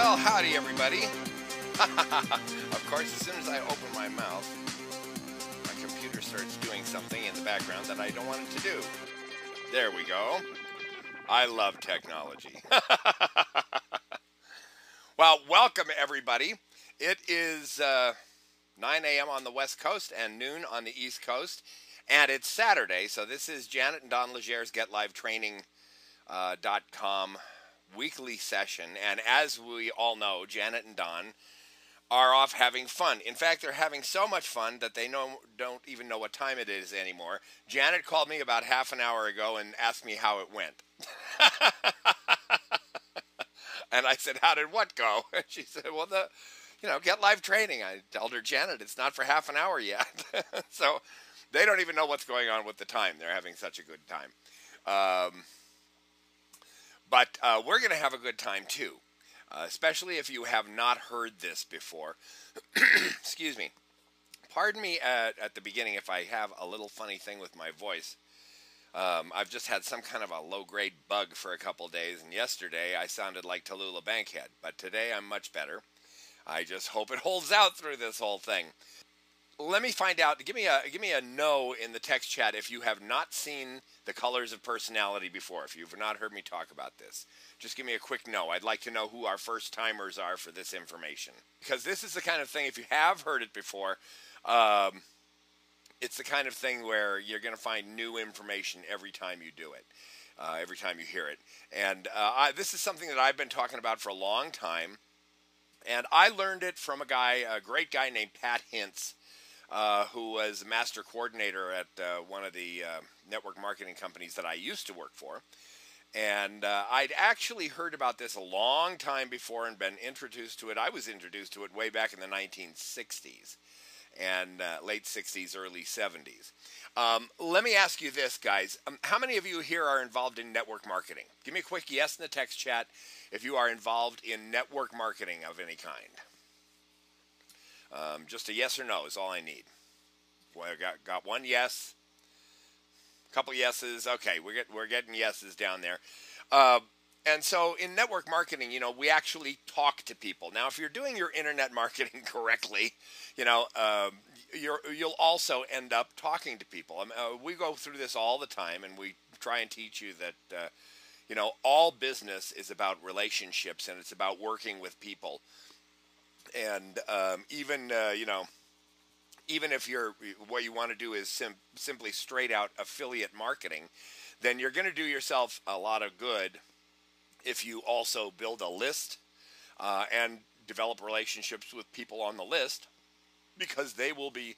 Well, howdy, everybody. Of course, as soon as I open my mouth, my computer starts doing something in the background that I don't want it to do. There we go. I love technology. Well, welcome, everybody. It is 9 a.m. on the West Coast and noon on the East Coast, and it's Saturday, so this is Janet and Don Legere's GetLiveTraining.com weekly session, and as we all know, Janet and Don are off having fun. In fact, they're having so much fun that they don't even know what time it is anymore. Janet called me about half an hour ago and asked me how it went. And I said, how did what go? And she said, well, Get Live Training. I told her, Janet, it's not for half an hour yet. So they don't even know what's going on with the time. They're having such a good time. But we're going to have a good time, too, especially if you have not heard this before. Excuse me. Pardon me at the beginning if I have a little funny thing with my voice. I've just had some kind of a low-grade bug for a couple days, and yesterday I sounded like Tallulah Bankhead. But today I'm much better. I just hope it holds out through this whole thing. Let me find out. Give me a no in the text chat if you have not seen The Colors of Personality before. If you've not heard me talk about this, just give me a quick no. I'd like to know who our first timers are for this information, because this is the kind of thing, if you have heard it before, it's the kind of thing where you're going to find new information every time you do it, every time you hear it. And this is something that I've been talking about for a long time, and I learned it from a great guy named Pat Hintz, who was master coordinator at one of the network marketing companies that I used to work for. And I'd actually heard about this a long time before and been introduced to it. I was introduced to it way back in the 1960s and late 60s, early 70s. Let me ask you this, guys. How many of you here are involved in network marketing? Give me a quick yes in the text chat if you are involved in network marketing of any kind. Just a yes or no is all I need. Well, I got one yes, a couple yeses. Okay, we're getting yeses down there. And so in network marketing, we actually talk to people. Now, if you're doing your internet marketing correctly, you'll also end up talking to people. We go through this all the time, and we try and teach you that all business is about relationships, and it's about working with people. And even if what you want to do is simply straight out affiliate marketing, then you're going to do yourself a lot of good if you also build a list and develop relationships with people on the list, because they will be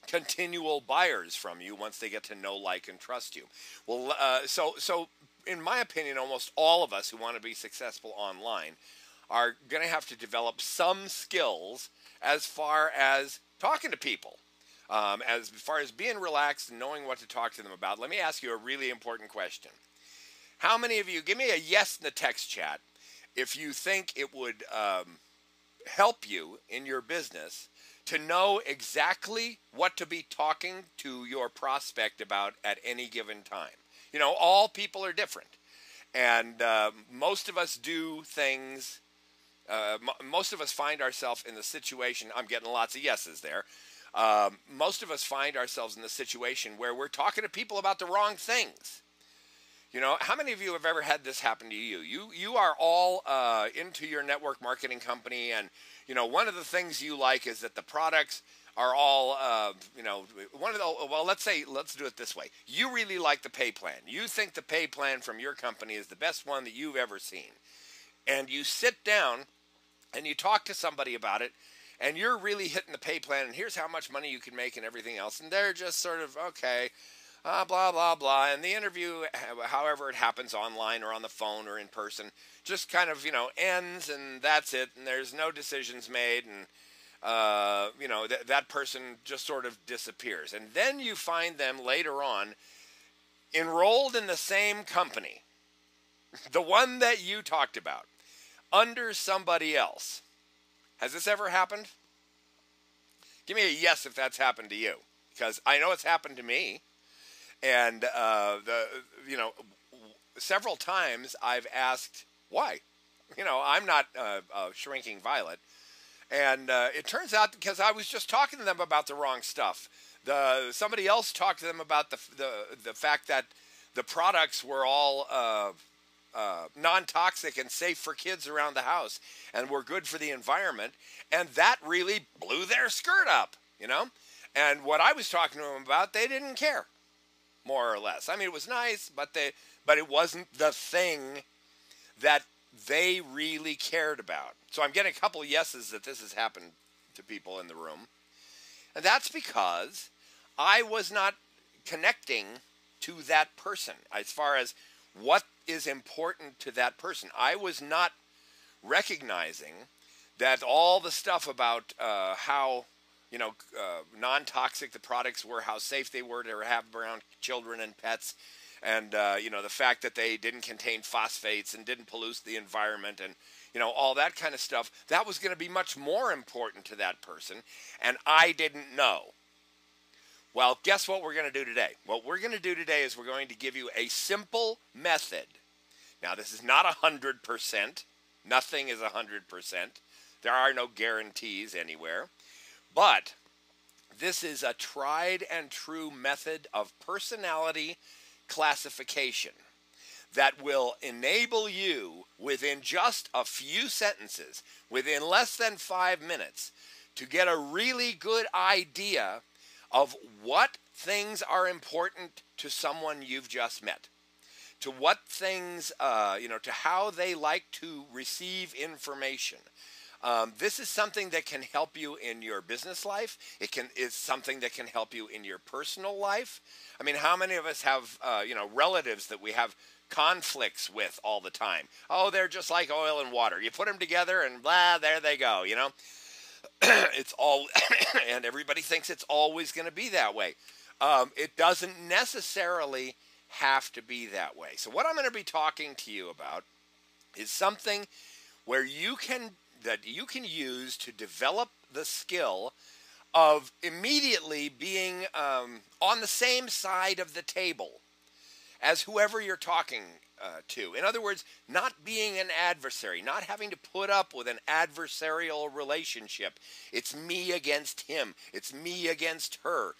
continual buyers from you once they get to know, like, and trust you. Well, so in my opinion, almost all of us who want to be successful online are going to have to develop some skills as far as talking to people, as far as being relaxed and knowing what to talk to them about. Let me ask you a really important question. How many of you, give me a yes in the text chat, if you think it would help you in your business to know exactly what to be talking to your prospect about at any given time. All people are different. And most of us do things. Most of us find ourselves in the situation, I'm getting lots of yeses there. Most of us find ourselves in the situation where we're talking to people about the wrong things. How many of you have ever had this happen to you? You are all into your network marketing company, and, one of the things you like is that the products are all, let's do it this way. You really like the pay plan. You think the pay plan from your company is the best one that you've ever seen. And you sit down and you talk to somebody about it, and you're really hitting the pay plan, and here's how much money you can make and everything else. And they're just sort of, okay, blah, blah, blah. And the interview, however it happens, online or on the phone or in person, just kind of, ends, and that's it. And there's no decisions made, and, that person just sort of disappears. And then you find them later on enrolled in the same company, the one that you talked about, under somebody else. Has this ever happened? Give me a yes if that's happened to you, because I know it's happened to me. And several times I've asked why. I'm not a shrinking violet. And it turns out because I was just talking to them about the wrong stuff. Somebody else talked to them about the fact that the products were all non-toxic and safe for kids around the house and were good for the environment, and that really blew their skirt up. And what I was talking to them about, they didn't care, more or less. I mean, it was nice, but it wasn't the thing that they really cared about. So I'm getting a couple of yeses that this has happened to people in the room. And that's because I was not connecting to that person as far as what is important to that person. I was not recognizing that all the stuff about how non-toxic the products were, how safe they were to have around children and pets, and the fact that they didn't contain phosphates and didn't pollute the environment, and all that kind of stuff, that was going to be much more important to that person, and I didn't know. Well, guess what we're going to do today? What we're going to do today is we're going to give you a simple method. Now, this is not 100%. Nothing is 100%. There are no guarantees anywhere. But this is a tried and true method of personality classification that will enable you, within just a few sentences, within less than 5 minutes, to get a really good idea of what things are important to someone you've just met, to what things, to how they like to receive information. This is something that can help you in your business life. It's something that can help you in your personal life. I mean, how many of us have, relatives that we have conflicts with all the time? Oh, they're just like oil and water. You put them together and blah, there they go, It's all, and everybody thinks it's always going to be that way. It doesn't necessarily have to be that way. So what I'm going to be talking to you about is something where you can use to develop the skill of immediately being on the same side of the table as whoever you're talking to. In other words, not being an adversary, not having to put up with an adversarial relationship. It's me against him. It's me against her.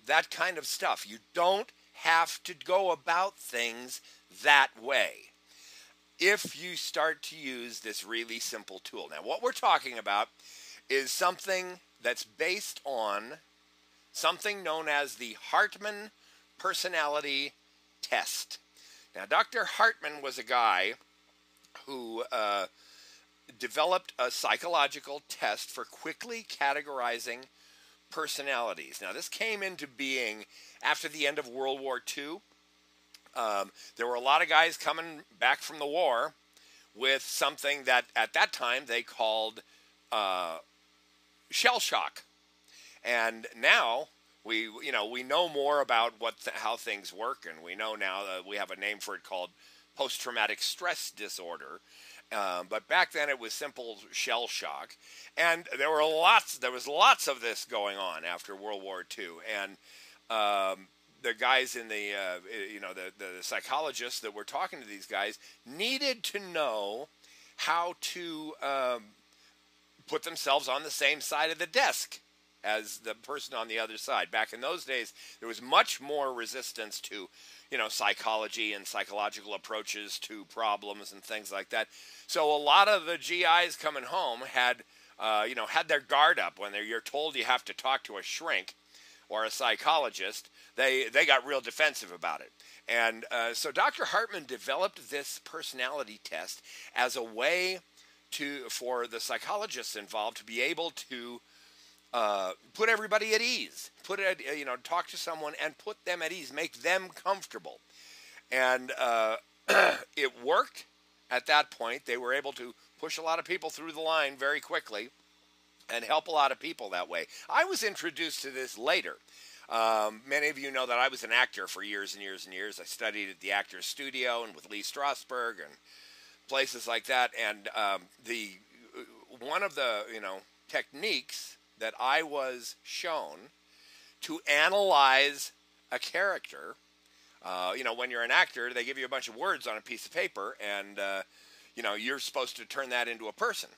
That kind of stuff. You don't have to go about things that way if you start to use this really simple tool. Now, what we're talking about is something that's based on something known as the Hartman Personality Test. Now, Dr. Hartman was a guy who developed a psychological test for quickly categorizing personalities. Now, this came into being after the end of World War II. There were a lot of guys coming back from the war with something that at that time they called shell shock. And now we know more about how things work, and we know now that we have a name for it called post-traumatic stress disorder. But back then it was simple shell shock, and there was lots of this going on after World War II, and the guys in the psychologists that were talking to these guys needed to know how to put themselves on the same side of the desk as the person on the other side. Back in those days, there was much more resistance to, psychology and psychological approaches to problems and things like that. So a lot of the GIs coming home had their guard up when you're told you have to talk to a shrink or a psychologist. They got real defensive about it. And so Dr. Hartman developed this personality test as a way for the psychologists involved to be able to put everybody at ease, talk to someone and put them at ease, make them comfortable. And it worked at that point. They were able to push a lot of people through the line very quickly and help a lot of people that way. I was introduced to this later. Many of you know that I was an actor for years and years and years. I studied at the Actors Studio and with Lee Strasberg and places like that. And one of the techniques that I was shown to analyze a character. When you're an actor, they give you a bunch of words on a piece of paper, and you're supposed to turn that into a person.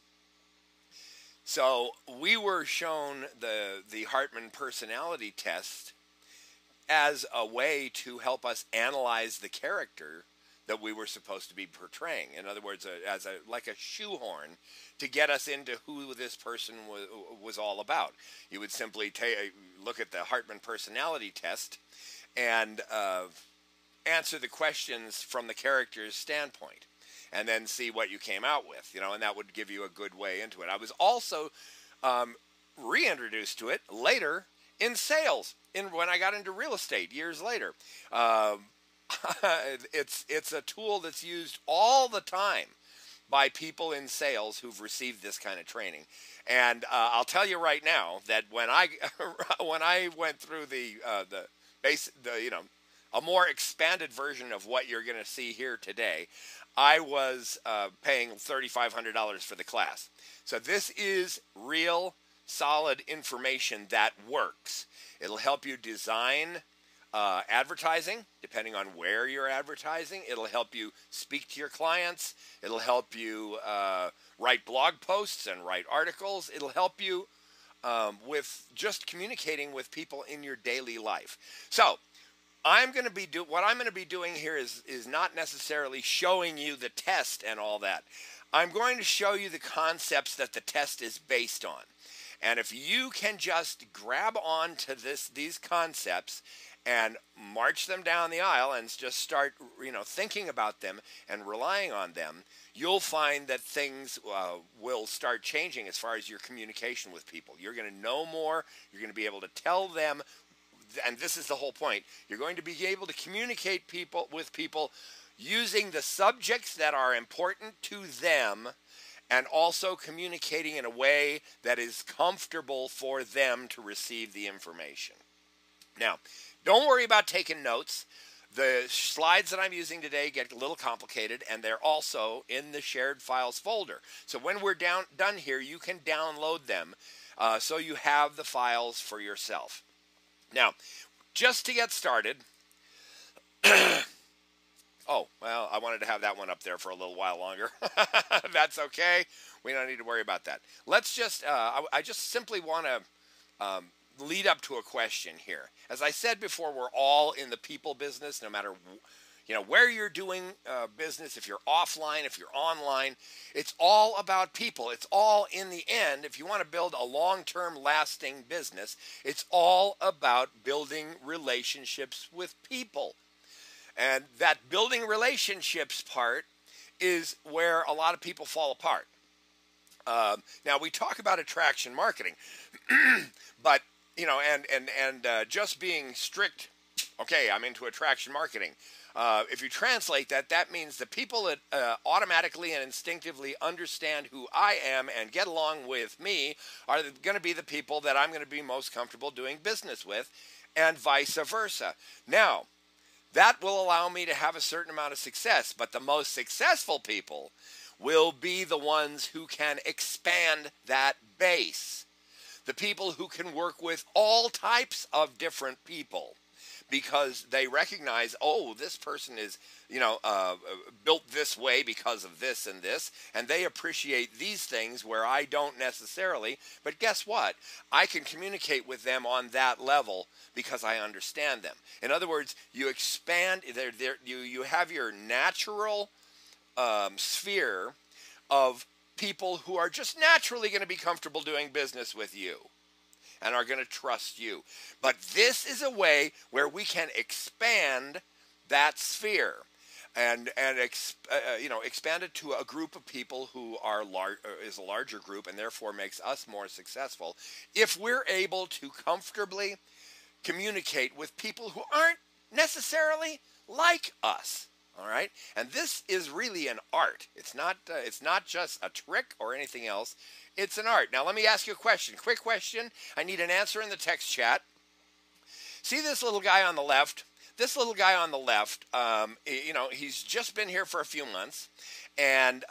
So we were shown the Hartman personality test as a way to help us analyze the character that we were supposed to be portraying. In other words, like a shoehorn to get us into who this person was all about. You would simply look at the Hartman personality test and answer the questions from the character's standpoint, and then see what you came out with, and that would give you a good way into it. I was also reintroduced to it later in sales, when I got into real estate years later. It's a tool that's used all the time by people in sales who've received this kind of training. And I'll tell you right now that when I went through a more expanded version of what you're going to see here today, I was paying $3,500 for the class. So this is real, solid information that works. It'll help you design advertising, depending on where you're advertising. It'll help you speak to your clients. It'll help you write blog posts and write articles. It'll help you with just communicating with people in your daily life. So what I'm going to be doing here is not necessarily showing you the test and all that. I'm going to show you the concepts that the test is based on. And if you can just grab on to these concepts and march them down the aisle and just start, thinking about them and relying on them, you'll find that things will start changing as far as your communication with people. You're going to know more. You're going to be able to tell them, and this is the whole point. You're going to be able to communicate with people using the subjects that are important to them, and also communicating in a way that is comfortable for them to receive the information. Now, don't worry about taking notes. The slides that I'm using today get a little complicated, and they're also in the shared files folder. So when we're done here, you can download them so you have the files for yourself. Now, just to get started, oh, well, I wanted to have that one up there for a little while longer. That's okay. We don't need to worry about that. Let's just, I just simply want to lead up to a question here. As I said before, we're all in the people business, no matter where you're doing business, if you're offline, if you're online. It's all about people. It's all, in the end, if you want to build a long-term lasting business, it's all about building relationships with people. And that building relationships part is where a lot of people fall apart. Now, we talk about attraction marketing, but, just being strict, okay, I'm into attraction marketing. If you translate that, that means the people that automatically and instinctively understand who I am and get along with me are going to be the people that I'm going to be most comfortable doing business with, and vice versa. Now, that will allow me to have a certain amount of success, but the most successful people will be the ones who can expand that base. The people who can work with all types of different people, because they recognize, oh, this person is, built this way because of this and this, and they appreciate these things where I don't necessarily. But guess what? I can communicate with them on that level because I understand them. In other words, you expand, you have your natural sphere of people who are just naturally going to be comfortable doing business with you and are going to trust you. But this is a way where we can expand that sphere and expand it to a group of people who is a larger group, and therefore makes us more successful if we're able to comfortably communicate with people who aren't necessarily like us. All right, and this is really an art. It's not just a trick or anything else. It's an art. Now, let me ask you a question. Quick question. I need an answer in the text chat. See this little guy on the left? This little guy on the left, he's just been here for a few months, And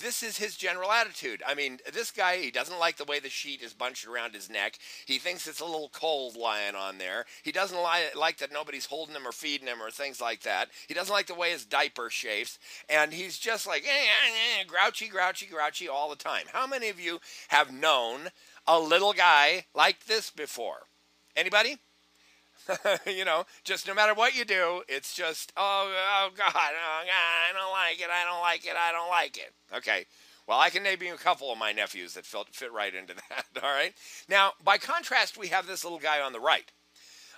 this is his general attitude. I mean, this guy, he doesn't like the way the sheet is bunched around his neck. He thinks it's a little cold lying on there. He doesn't like that nobody's holding him or feeding him or things like that. He doesn't like the way his diaper shapes. And he's just like grouchy, grouchy, grouchy all the time. How many of you have known a little guy like this before? Anybody? You know, just no matter what you do, it's just, oh God, I don't like it, I don't like it, I don't like it. Okay, well, I can name you a couple of my nephews that fit right into that, all right? Now, by contrast, we have this little guy on the right.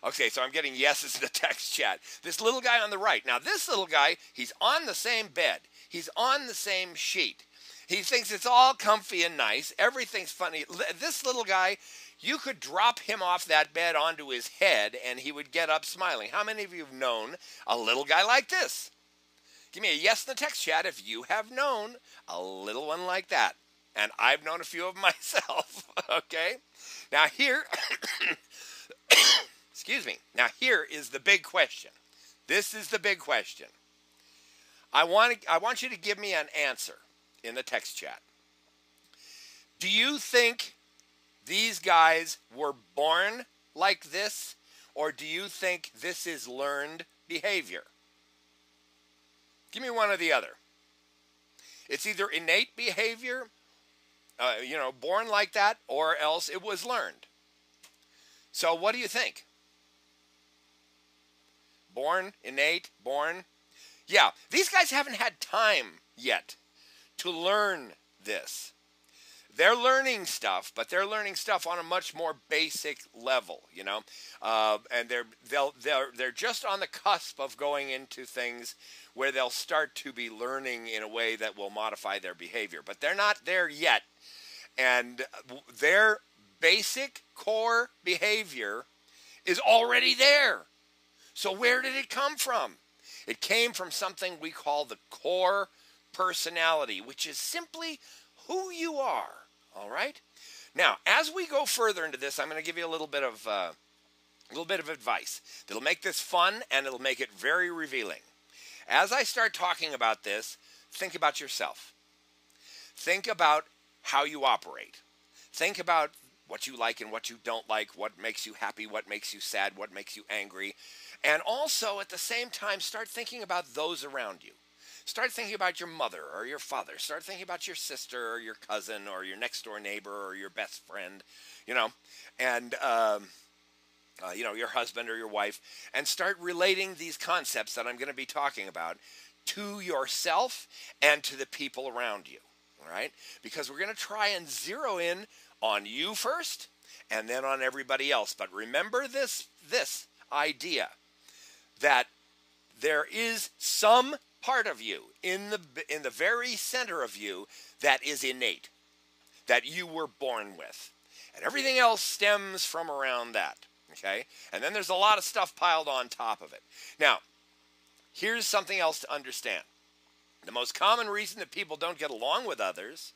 Okay, so I'm getting yeses in the text chat. This little guy on the right. Now, this little guy, he's on the same bed. He's on the same sheet. He thinks it's all comfy and nice. Everything's funny. This little guy, you could drop him off that bed onto his head and he would get up smiling. How many of you have known a little guy like this? Give me a yes in the text chat if you have known a little one like that. And I've known a few of them myself. Okay? Now here, excuse me. Now here is the big question. This is the big question. I want you to give me an answer in the text chat. Do you think these guys were born like this, or do you think this is learned behavior? Give me one or the other. It's either innate behavior, born like that, or else it was learned. So what do you think? Born, innate, born? Yeah, these guys haven't had time yet to learn this. They're learning stuff, but they're learning stuff on a much more basic level, you know, and they're just on the cusp of going into things where they'll start to be learning in a way that will modify their behavior, but they're not there yet, and their basic core behavior is already there. So where did it come from? It came from something we call the core personality, which is simply who you are. All right. Now, as we go further into this, I'm going to give you a little bit of advice that'll make this fun and it'll make it very revealing. As I start talking about this, think about yourself. Think about how you operate. Think about what you like and what you don't like, what makes you happy, what makes you sad, what makes you angry, and also at the same time start thinking about those around you. Start thinking about your mother or your father. Start thinking about your sister or your cousin or your next door neighbor or your best friend, and your husband or your wife, and start relating these concepts that I'm going to be talking about to yourself and to the people around you. All right? Because we're going to try and zero in on you first and then on everybody else. But remember this idea that there is some part of you in the very center of you that is innate, that you were born with, and everything else stems from around that. Okay, and then there's a lot of stuff piled on top of it. Now, here's something else to understand. The most common reason that people don't get along with others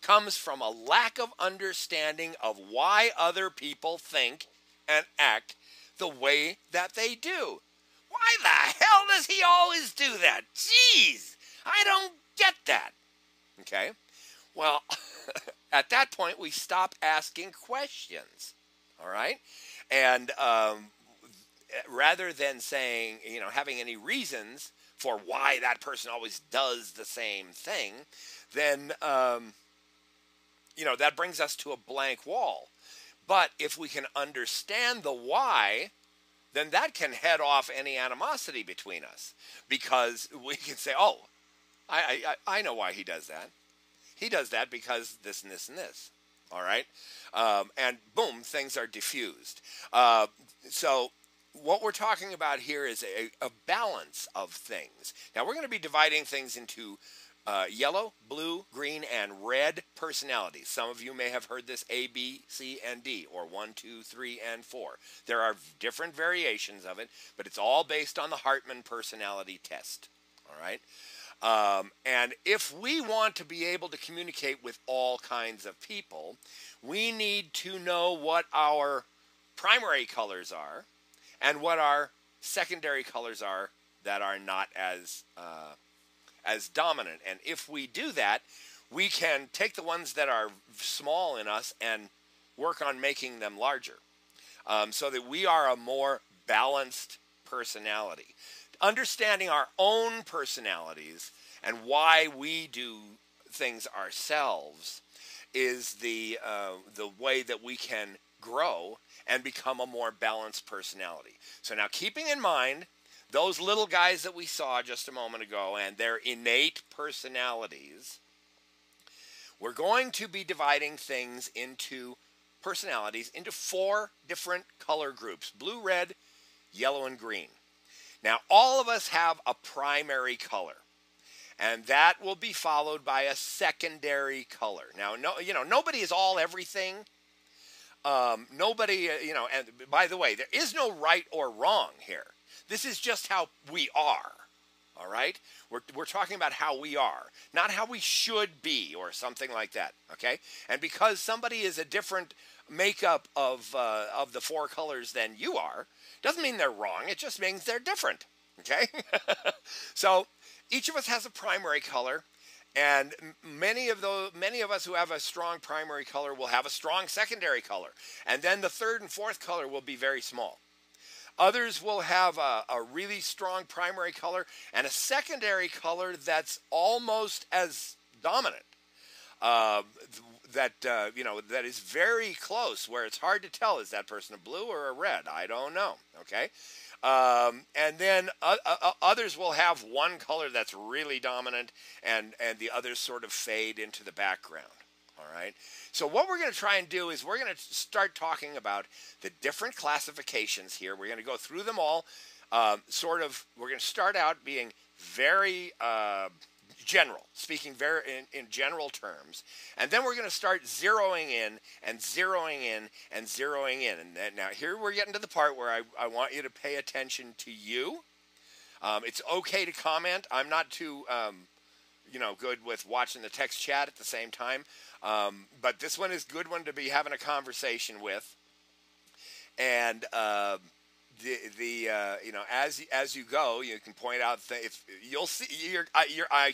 comes from a lack of understanding of why other people think and act the way that they do. Why the hell does he always do that? Jeez, I don't get that. Okay, well, at that point, we stop asking questions, all right? And rather than saying, having any reasons for why that person always does the same thing, then, that brings us to a blank wall. But if we can understand the why, then that can head off any animosity between us, because we can say, oh, I know why he does that. He does that because this and this and this. All right? And boom, things are diffused. So what we're talking about here is a balance of things. Now, we're going to be dividing things into yellow, blue, green, and red personalities. Some of you may have heard this A, B, C, and D, or 1, 2, 3, and 4. There are different variations of it, but it's all based on the Hartman personality test. All right? And if we want to be able to communicate with all kinds of people, we need to know what our primary colors are and what our secondary colors are that are not as as dominant. And if we do that, we can take the ones that are small in us and work on making them larger, so that we are a more balanced personality. Understanding our own personalities and why we do things ourselves is the way that we can grow and become a more balanced personality. So now, keeping in mind those little guys that we saw just a moment ago and their innate personalities, we're going to be dividing things into personalities into 4 different color groups: blue, red, yellow, and green. Now, all of us have a primary color, and that will be followed by a secondary color. Now, nobody is all everything. Nobody, and by the way, there is no right or wrong here. This is just how we are. All right? We're talking about how we are, not how we should be or something like that, okay? And because somebody is a different makeup of the 4 colors than you are, doesn't mean they're wrong. It just means they're different, okay? So each of us has a primary color, and many of us who have a strong primary color will have a strong secondary color, and then the 3rd and 4th color will be very small. Others will have a really strong primary color and a secondary color that's almost as dominant. That is very close, where it's hard to tell, is that person a blue or a red? I don't know. Okay, and then others will have one color that's really dominant, and the others sort of fade into the background. All right. So what we're going to try and do is we're going to start talking about the different classifications here. We're going to go through them all. We're going to start out being very general, speaking very in general terms, and then we're going to start zeroing in and zeroing in and zeroing in. And now here we're getting to the part where I want you to pay attention to you. It's okay to comment. I'm not too good with watching the text chat at the same time. But this one is a good one to be having a conversation with. And as you go, you can point out if you'll see. I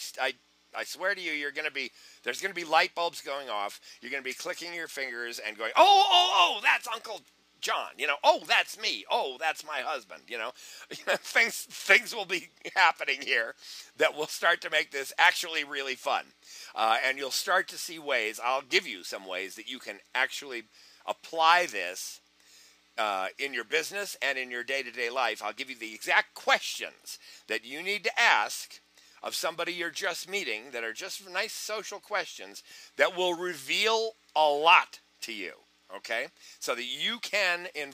swear to you, there's going to be light bulbs going off. You're going to be clicking your fingers and going, oh, that's Uncle John. Oh, that's me. Oh, that's my husband. Things will be happening here that will start to make this actually really fun. And you'll start to see ways. I'll give you some ways that you can actually apply this in your business and in your day-to-day life. I'll give you the exact questions that you need to ask of somebody you're just meeting that are just nice social questions that will reveal a lot to you. Okay, so that you can, within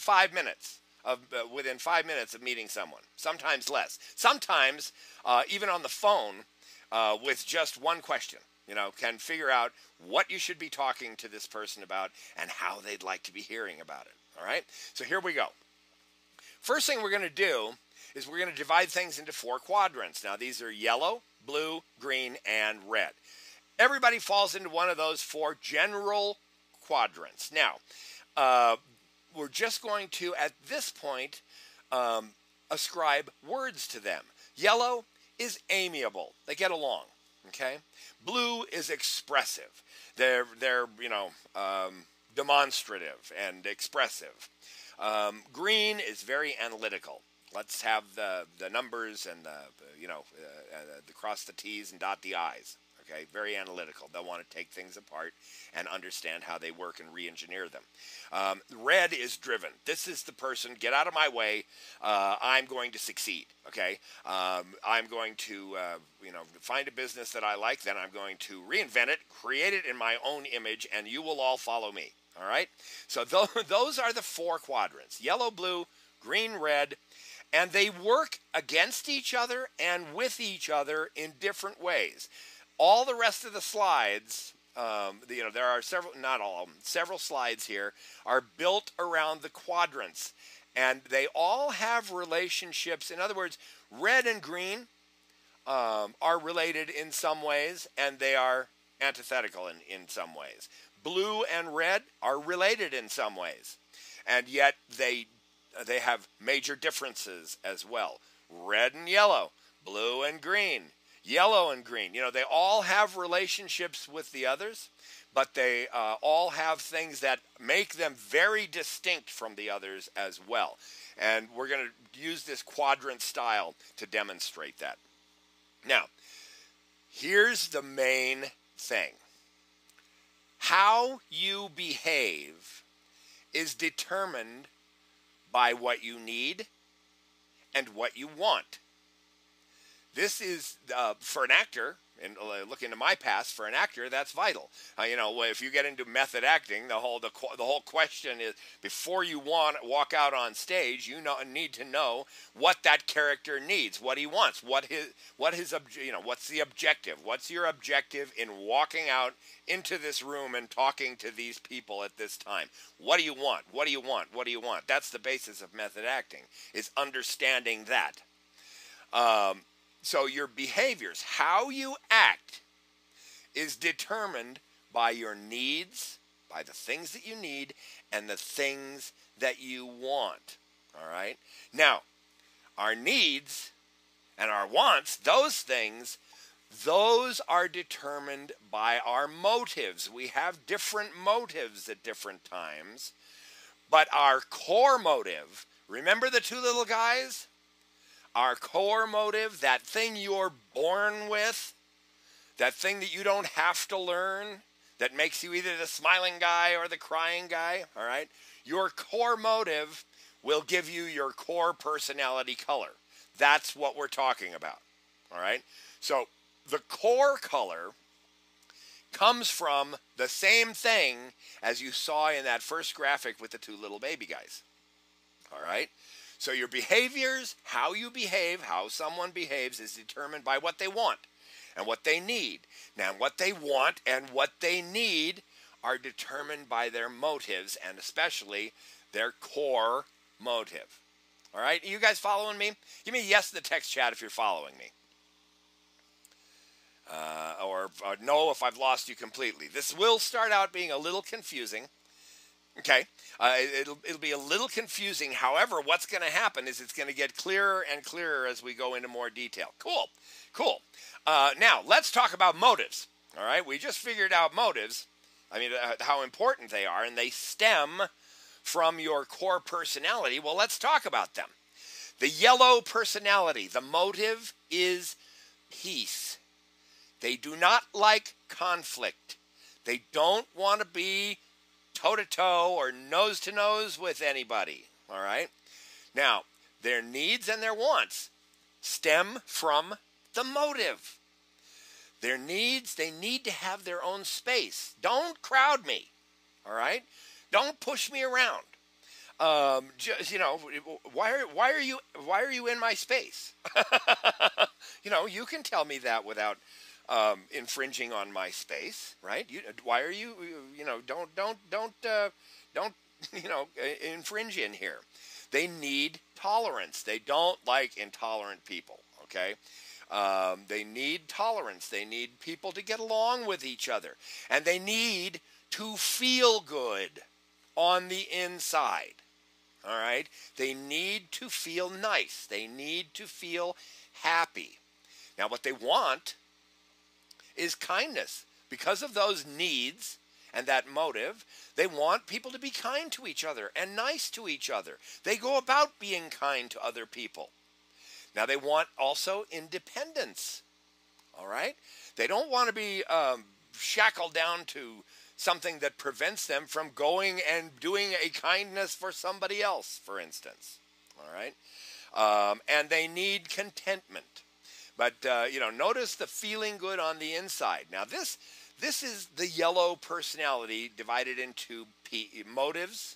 5 minutes of meeting someone, sometimes less, sometimes even on the phone with just one question, can figure out what you should be talking to this person about and how they'd like to be hearing about it. All right, so here we go. First thing we're going to do is we're going to divide things into 4 quadrants. Now, these are yellow, blue, green, and red. Everybody falls into one of those 4 general quadrants. Now, we're just going to, at this point, ascribe words to them. Yellow is amiable. They get along. Okay. Blue is expressive. They're demonstrative and expressive. Green is very analytical. Let's have the numbers and the cross the T's and dot the I's. Okay, very analytical. They'll want to take things apart and understand how they work and re-engineer them. Red is driven. This is the person, get out of my way, I'm going to succeed, okay? I'm going to, find a business that I like, then I'm going to reinvent it, create it in my own image, and you will all follow me, all right? So those are the 4 quadrants: yellow, blue, green, red, and they work against each other and with each other in different ways. All the rest of the slides, there are several, not all of them, several slides here are built around the quadrants, and they all have relationships. In other words, red and green are related in some ways, and they are antithetical in some ways. Blue and red are related in some ways, and yet they have major differences as well. Red and yellow, blue and green, Yellow and green, they all have relationships with the others, but they all have things that make them very distinct from the others as well. And we're going to use this quadrant style to demonstrate that. Now, here's the main thing. How you behave is determined by what you need and what you want. This is, for an actor, and look into my past, for an actor, that's vital. If you get into method acting, the whole question is, before you walk out on stage, you need to know what that character needs, what he wants, what's the objective, what's your objective in walking out into this room and talking to these people at this time. What do you want? What do you want? What do you want? That's the basis of method acting, is understanding that. So your behaviors, how you act, is determined by your needs, by the things that you need, and the things that you want. All right? Now, our needs and our wants, those things, those are determined by our motives. We have different motives at different times, but our core motive, remember the two little guys? Our core motive, that thing you're born with, that thing that you don't have to learn, that makes you either the smiling guy or the crying guy, all right? Your core motive will give you your core personality color. That's what we're talking about, all right? So the core color comes from the same thing as you saw in that first graphic with the two little baby guys, all right? So your behaviors, how you behave, how someone behaves, is determined by what they want and what they need. Now, what they want and what they need are determined by their motives, and especially their core motive. All right? Are you guys following me? Give me a yes in the text chat if you're following me. Or no if I've lost you completely. This will start out being a little confusing. Okay, it'll be a little confusing. However, what's going to happen is it's going to get clearer and clearer as we go into more detail. Cool. Now, let's talk about motives. All right, we just figured out motives. How important they are, and they stem from your core personality. Well, let's talk about them. The yellow personality, the motive is peace. They do not like conflict. They don't want to be toe-to-toe or nose-to-nose with anybody, all right? Now, their needs and their wants stem from the motive. Their needs, they need to have their own space. Don't crowd me, all right? Don't push me around. Why are you in my space? You can tell me that without infringing on my space, right? Why are you? Don't infringe in here. They need tolerance. They don't like intolerant people. Okay, they need tolerance. They need people to get along with each other, and they need to feel good on the inside. All right, they need to feel nice. They need to feel happy. Now, what they want is kindness. Because of those needs and that motive, they want people to be kind to each other and nice to each other. They go about being kind to other people. Now, they want also independence. All right? They don't want to be shackled down to something that prevents them from going and doing a kindness for somebody else, for instance. All right? And they need contentment. But, notice the feeling good on the inside. Now, this is the yellow personality divided into motives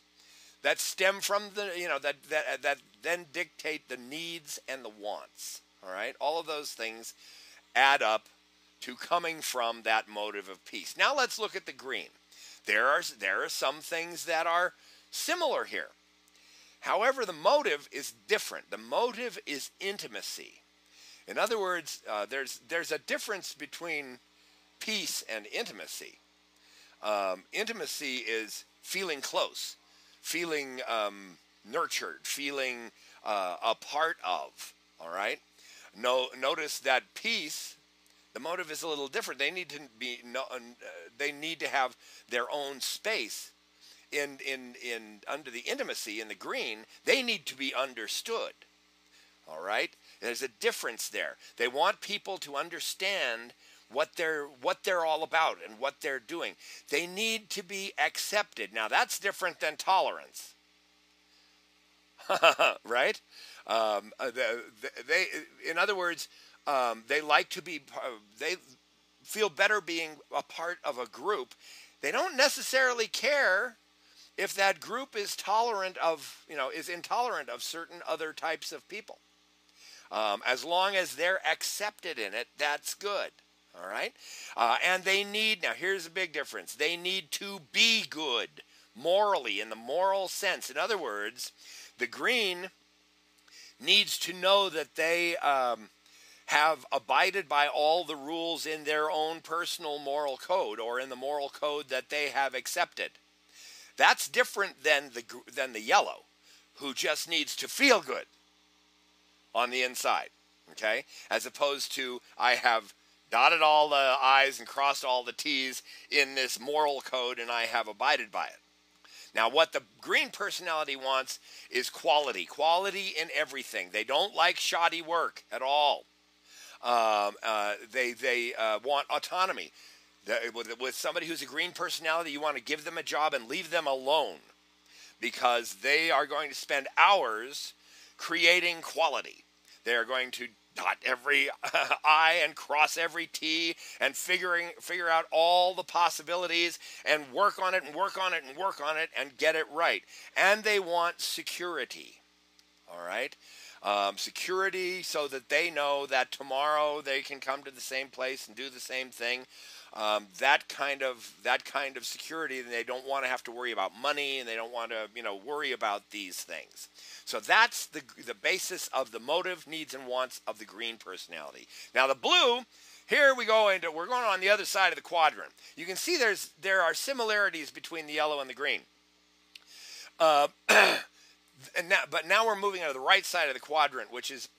that stem from that then dictate the needs and the wants. All right? All of those things add up to coming from that motive of peace. Now, let's look at the green. There are some things that are similar here. However, the motive is different. The motive is intimacy. In other words, there's a difference between peace and intimacy. Intimacy is feeling close, feeling nurtured, feeling a part of. All right. Notice that peace The motive is a little different. They need to be they need to have their own space. In under the intimacy in the green, they need to be understood. All right? There's a difference there. They want people to understand what they're all about and what they're doing. They need to be accepted. Now that's different than tolerance. Right? They, in other words, they like to be. They feel better being a part of a group. They don't necessarily care if that group is tolerant of, is intolerant of certain other types of people. As long as they're accepted in it, that's good. All right? And they need, now here's a big difference. They need to be good morally, in the moral sense. In other words, the green needs to know that they have abided by all the rules in their own personal moral code, or in the moral code that they have accepted. That's different than the yellow, who just needs to feel good on the inside, okay? As opposed to, I have dotted all the I's and crossed all the T's in this moral code, and I have abided by it. Now, what the green personality wants is quality in everything. They don't like shoddy work at all. They want autonomy. With somebody who's a green personality, you want to give them a job and leave them alone, because they are going to spend hours creating quality. They are going to dot every I and cross every T and figure out all the possibilities and work on it and work on it and work on it and get it right. And they want security. All right? Security so that they know that tomorrow they can come to the same place and do the same thing. That kind of security, and they don't want to have to worry about money, and they don't want to worry about these things. So that's the basis of the motive, needs, and wants of the green personality. Now the blue, here we're going on the other side of the quadrant. You can see there are similarities between the yellow and the green. But now we're moving on to the right side of the quadrant, which is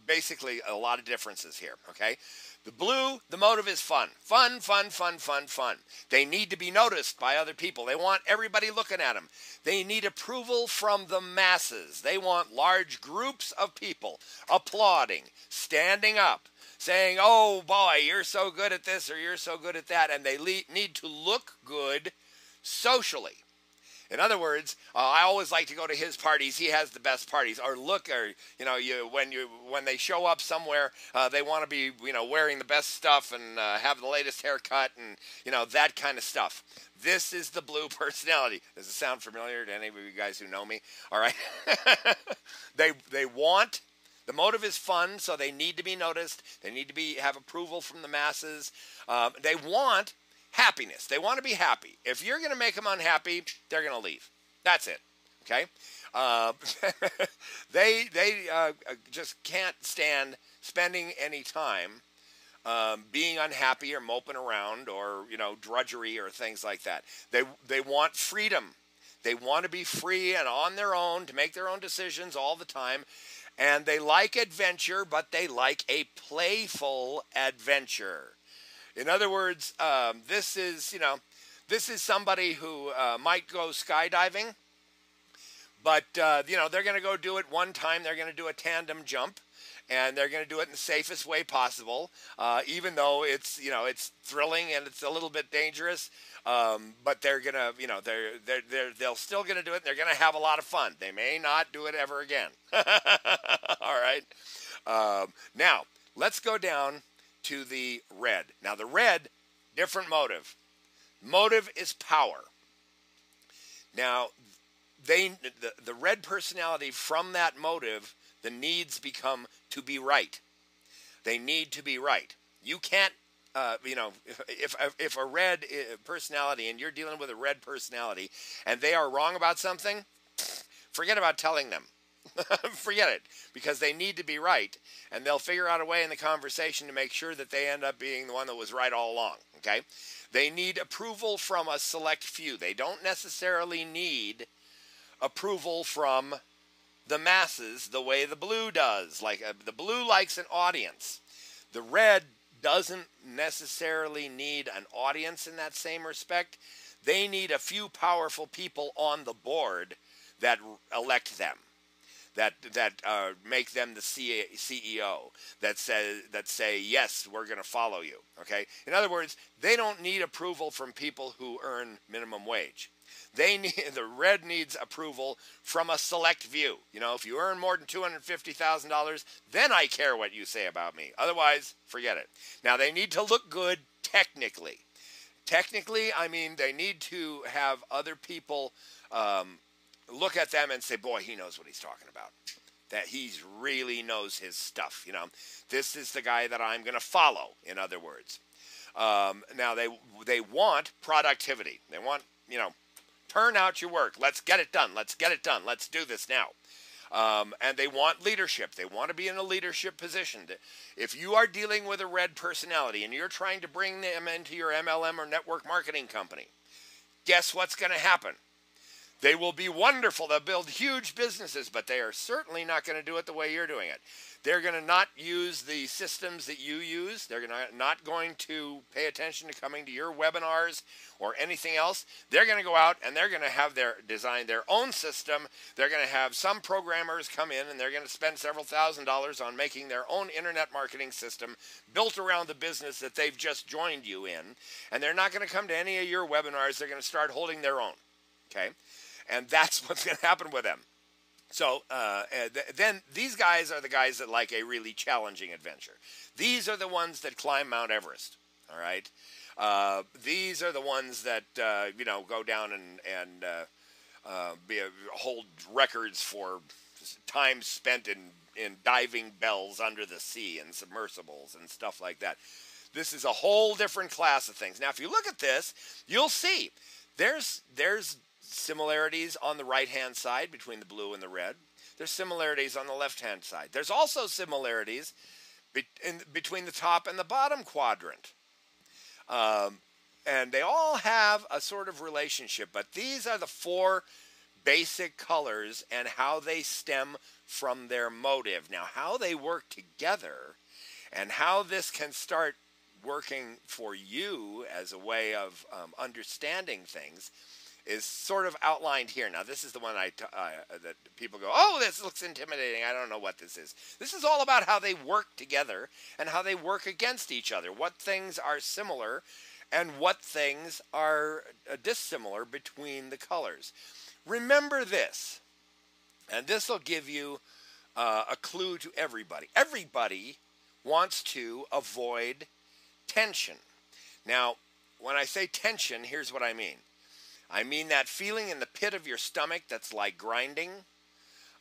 basically a lot of differences here, okay? The blue, the motive is fun. Fun, fun, fun, fun, fun. They need to be noticed by other people. They want everybody looking at them. They need approval from the masses. They want large groups of people applauding, standing up, saying, oh boy, you're so good at this or you're so good at that. And they need to look good socially. In other words, I always like to go to his parties. He has the best parties. Or when they show up somewhere, they want to be wearing the best stuff and have the latest haircut and that kind of stuff. This is the blue personality. Does it sound familiar to any of you guys who know me? All right. They want. The motive is fun, so they need to be noticed. They need to have approval from the masses. They want happiness. They want to be happy. If you're going to make them unhappy, they're going to leave. That's it. Okay? They just can't stand spending any time being unhappy or moping around or drudgery or things like that. They want freedom. They want to be free and on their own to make their own decisions all the time. And they like adventure, but they like a playful adventure. In other words, this is somebody who might go skydiving, but they're going to go do it one time. They're going to do a tandem jump, and they're going to do it in the safest way possible, even though it's thrilling and it's a little bit dangerous. But they're going to they'll still going to do it. And they're going to have a lot of fun. They may not do it ever again. All right. Now let's go down to the red. Now the red, different motive. Motive is power. Now the red personality, from that motive, the needs become to be right. They need to be right. You can't if a red personality, and you're dealing with a red personality, and they are wrong about something, forget about telling them. Forget it, because they need to be right, and they'll figure out a way in the conversation to make sure that they end up being the one that was right all along, okay? They need approval from a select few. They don't necessarily need approval from the masses the way the blue does. Like the blue likes an audience. The red doesn't necessarily need an audience in that same respect. They need a few powerful people on the board that elect them, that make them the CEO, that say yes, we're going to follow you. Okay. In other words, they don't need approval from people who earn minimum wage. The red needs approval from a select few. You know, if you earn more than $250,000, then I care what you say about me. Otherwise, forget it. Now, they need to look good technically. Technically, I mean, they need to have other people look at them and say, boy, he knows what he's talking about. That he really knows his stuff. You know, this is the guy that I'm going to follow, in other words. Now, they want productivity. They want, you know, turn out your work. Let's get it done. Let's get it done. Let's do this now. And they want leadership. They want to be in a leadership position. If you are dealing with a red personality and you're trying to bring them into your MLM or network marketing company, guess what's going to happen? They will be wonderful. They'll build huge businesses, but they are certainly not going to do it the way you're doing it. They're going to not use the systems that you use. They're not going to pay attention to coming to your webinars or anything else. They're going to go out and they're going to have design their own system. They're going to have some programmers come in and they're going to spend several $1,000s on making their own internet marketing system built around the business that they've just joined you in. And they're not going to come to any of your webinars. They're going to start holding their own. Okay? And that's what's going to happen with them. So then these guys are the guys that like a really challenging adventure. These are the ones that climb Mount Everest. All right. These are the ones that go down and hold records for time spent in diving bells under the sea and submersibles and stuff like that. This is a whole different class of things. Now, if you look at this, you'll see there's similarities on the right-hand side between the blue and the red. There's similarities on the left-hand side. There's also similarities between the top and the bottom quadrant. And they all have a sort of relationship, but these are the four basic colors and how they stem from their motive. Now, how they work together and how this can start working for you as a way of understanding things is sort of outlined here. Now, this is the one that people go, oh, this looks intimidating. I don't know what this is. This is all about how they work together and how they work against each other, what things are similar and what things are dissimilar between the colors. Remember this, and this will give you a clue to everybody. Everybody wants to avoid tension. Now, when I say tension, here's what I mean. I mean that feeling in the pit of your stomach that's like grinding,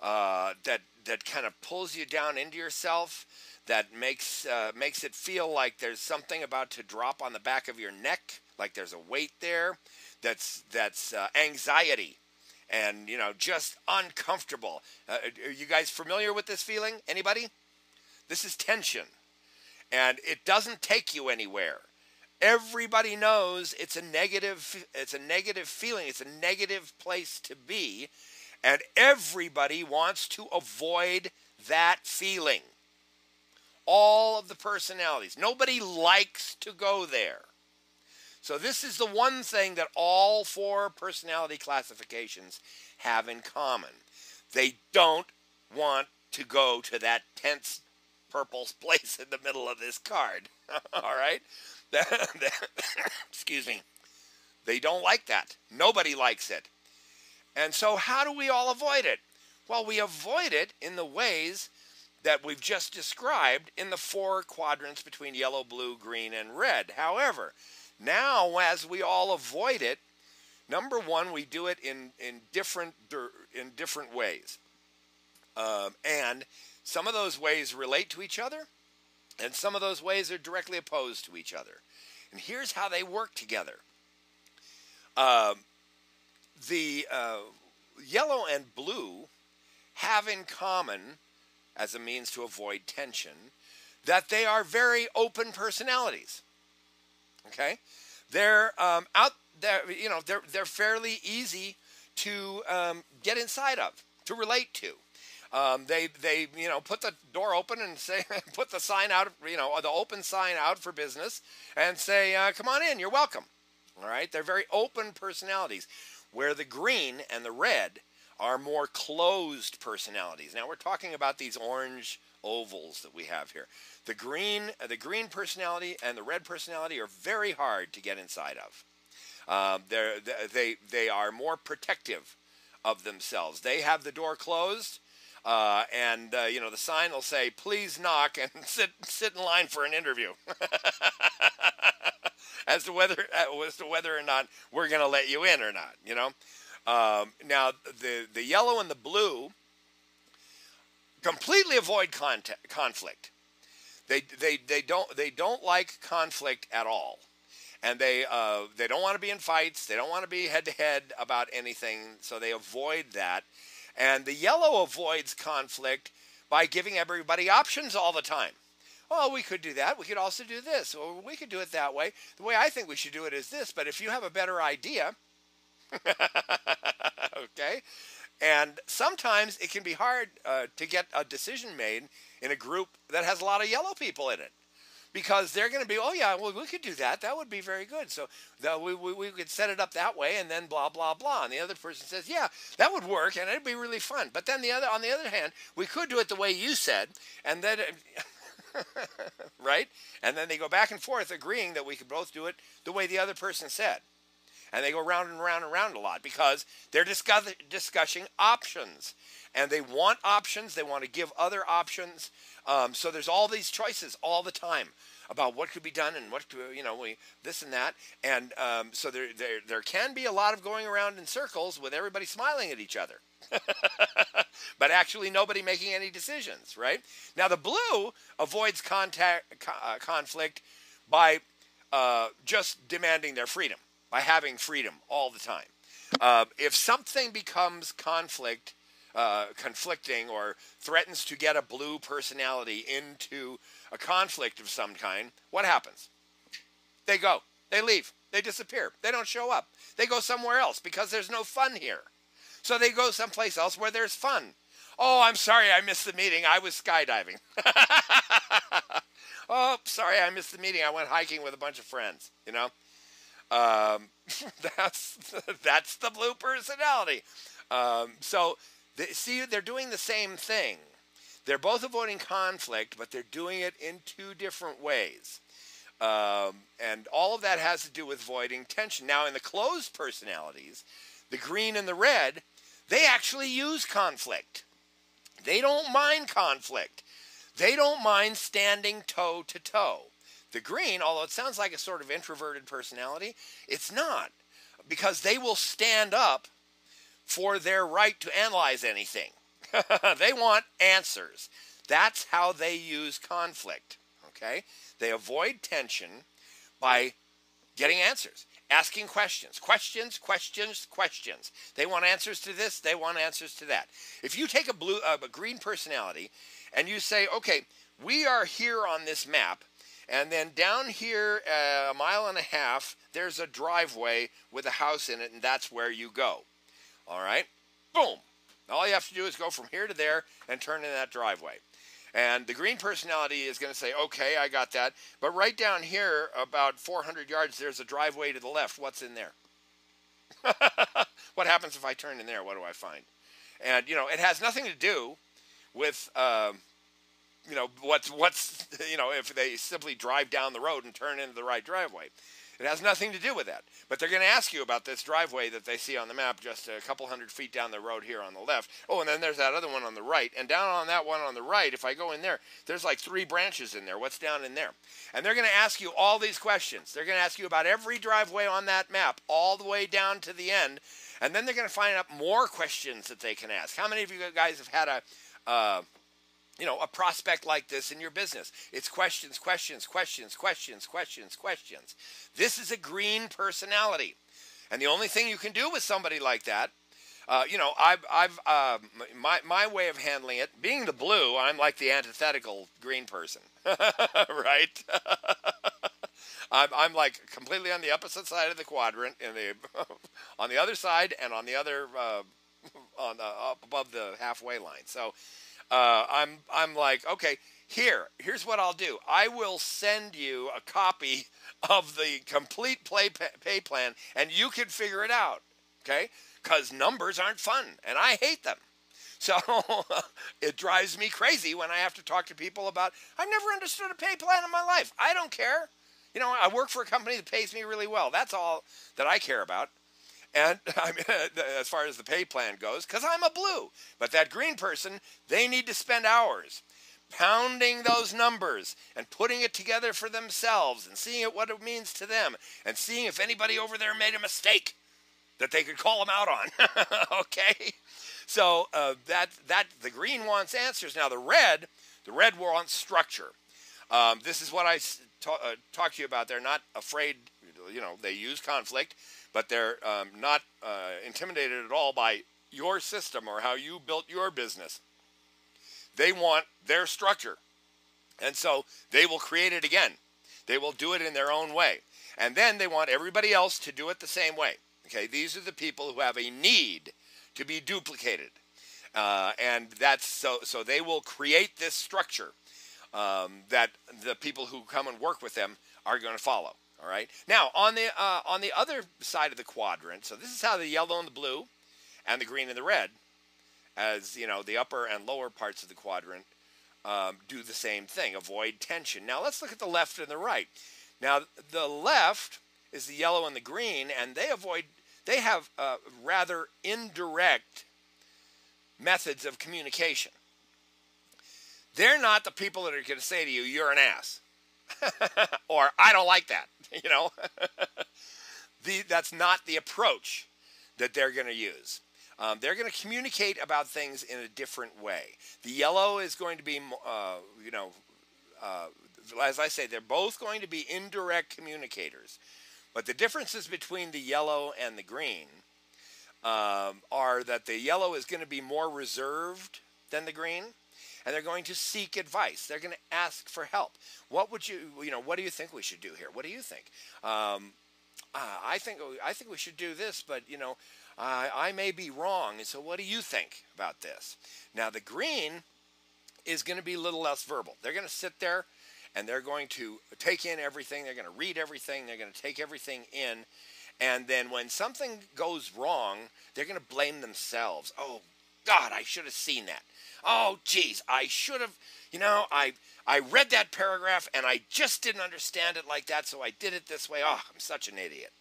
that kind of pulls you down into yourself, that makes it feel like there's something about to drop on the back of your neck, like there's a weight there. That's anxiety, and just uncomfortable. Are you guys familiar with this feeling? Anybody? This is tension, and it doesn't take you anywhere. Everybody knows it's a negative feeling. It's a negative place to be, and everybody wants to avoid that feeling. All of the personalities. Nobody likes to go there. So this is the one thing that all four personality classifications have in common. They don't want to go to that tense purple place in the middle of this card. All right? Excuse me. They don't like that. Nobody likes it. And so how do we all avoid it? Well, we avoid it in the ways that we've just described in the four quadrants between yellow, blue, green, and red. However, now as we all avoid it, number one, we do it in different ways. And some of those ways relate to each other, and some of those ways are directly opposed to each other. And here's how they work together. The yellow and blue have in common, as a means to avoid tension, that they are very open personalities. Okay? They're out there, they're fairly easy to get inside of, to relate to. They put the door open and say put the sign out, the open sign out for business, and say, come on in, you're welcome. All right, they're very open personalities, where the green and the red are more closed personalities. Now we're talking about these orange ovals that we have here. The green personality and the red personality are very hard to get inside of. They are more protective of themselves. They have the door closed, and the sign will say, "Please knock and sit in line for an interview," as to whether or not we're going to let you in or not. Now the yellow and the blue completely avoid conflict. They don't like conflict at all. And they don't want to be in fights. They don't want to be head-to-head about anything, so they avoid that. And the yellow avoids conflict by giving everybody options all the time. Well, we could do that. We could also do this. Or we could do it that way. The way I think we should do it is this, but if you have a better idea, okay? And sometimes it can be hard to get a decision made in a group that has a lot of yellow people in it. Because they're going to be, oh yeah, well, we could do that. That would be very good. So we could set it up that way, and then blah blah blah. And the other person says, yeah, that would work, and it'd be really fun. But then on the other hand, we could do it the way you said, and then right? And then they go back and forth, agreeing that we could both do it the way the other person said. And they go round and round and round a lot because they're discussing options, and they want options. They want to give other options. So there's all these choices all the time about what could be done and what this and that. And so there can be a lot of going around in circles with everybody smiling at each other, but actually nobody making any decisions. Right? Now the blue avoids conflict by just demanding their freedom, by having freedom all the time. If something becomes conflicting or threatens to get a blue personality into a conflict of some kind, what happens? They go. They leave. They disappear. They don't show up. They go somewhere else because there's no fun here. So they go someplace else where there's fun. Oh, I'm sorry I missed the meeting. I was skydiving. Oh, sorry I missed the meeting. I went hiking with a bunch of friends, That's the blue personality. They're doing the same thing. They're both avoiding conflict, but they're doing it in two different ways. And all of that has to do with avoiding tension. Now, in the closed personalities, the green and the red, they actually use conflict. They don't mind conflict. They don't mind standing toe to toe. The green, although it sounds like a sort of introverted personality, it's not, because they will stand up for their right to analyze anything. They want answers. That's how they use conflict. Okay? They avoid tension by getting answers, asking questions. Questions. They want answers to this, they want answers to that. If you take a green personality and you say, okay, we are here on this map, and then down here, a mile and a half, there's a driveway with a house in it, and that's where you go. All right? Boom. All you have to do is go from here to there and turn in that driveway. And the green personality is going to say, okay, I got that. But right down here, about 400 yards, there's a driveway to the left. What's in there? What happens if I turn in there? What do I find? And, it has nothing to do with... if they simply drive down the road and turn into the right driveway. It has nothing to do with that. But they're going to ask you about this driveway that they see on the map just a couple hundred feet down the road here on the left. Oh, and then there's that other one on the right. And down on that one on the right, if I go in there, there's like 3 branches in there. What's down in there? And they're going to ask you all these questions. They're going to ask you about every driveway on that map all the way down to the end. And then they're going to find out more questions that they can ask. How many of you guys have had a prospect like this in your business? It's questions. This is a green personality. And the only thing you can do with somebody like that, my way of handling it, being the blue, I'm like the antithetical green person, right? I'm like completely on the opposite side of the quadrant, on the other side and on the other on the up above the halfway line. So I'm like, okay, here's what I'll do. I will send you a copy of the complete pay plan, and you can figure it out. Okay, because numbers aren't fun, and I hate them. So it drives me crazy when I have to talk to people about, I've never understood a pay plan in my life. I don't care. You know, I work for a company that pays me really well. That's all that I care about. And I mean, as far as the pay plan goes, because I'm a blue. But that green person, they need to spend hours pounding those numbers and putting it together for themselves and seeing what it means to them and seeing if anybody over there made a mistake that they could call them out on. Okay? So that the green wants answers. Now the red wants structure. This is what I talked to you about. They're not afraid. You know, they use conflict, but they're not intimidated at all by your system or how you built your business. They want their structure, and so they will create it again. They will do it in their own way, and then they want everybody else to do it the same way. Okay, these are the people who have a need to be duplicated, and that's so they will create this structure that the people who come and work with them are going to follow. All right. Now on the other side of the quadrant, so this is how the yellow and the blue, and the green and the red, as you know, the upper and lower parts of the quadrant do the same thing. Avoid tension. Now let's look at the left and the right. Now the left is the yellow and the green, and they have rather indirect methods of communication. They're not the people that are going to say to you, "You're an ass," or "I don't like that." You know, that's not the approach that they're going to use. They're going to communicate about things in a different way. The yellow is going to be, as I say, they're both going to be indirect communicators. But the differences between the yellow and the green are that the yellow is going to be more reserved than the green, and they're going to seek advice. They're going to ask for help. What do you think we should do here? What do you think? I think we should do this, but I may be wrong. And so, what do you think about this? Now, the green is going to be a little less verbal. They're going to sit there, and they're going to take in everything. They're going to read everything. They're going to take everything in. And then when something goes wrong, they're going to blame themselves. Oh, God, I should have seen that. Oh, geez, I should have, I read that paragraph, and I just didn't understand it like that, so I did it this way. Oh, I'm such an idiot.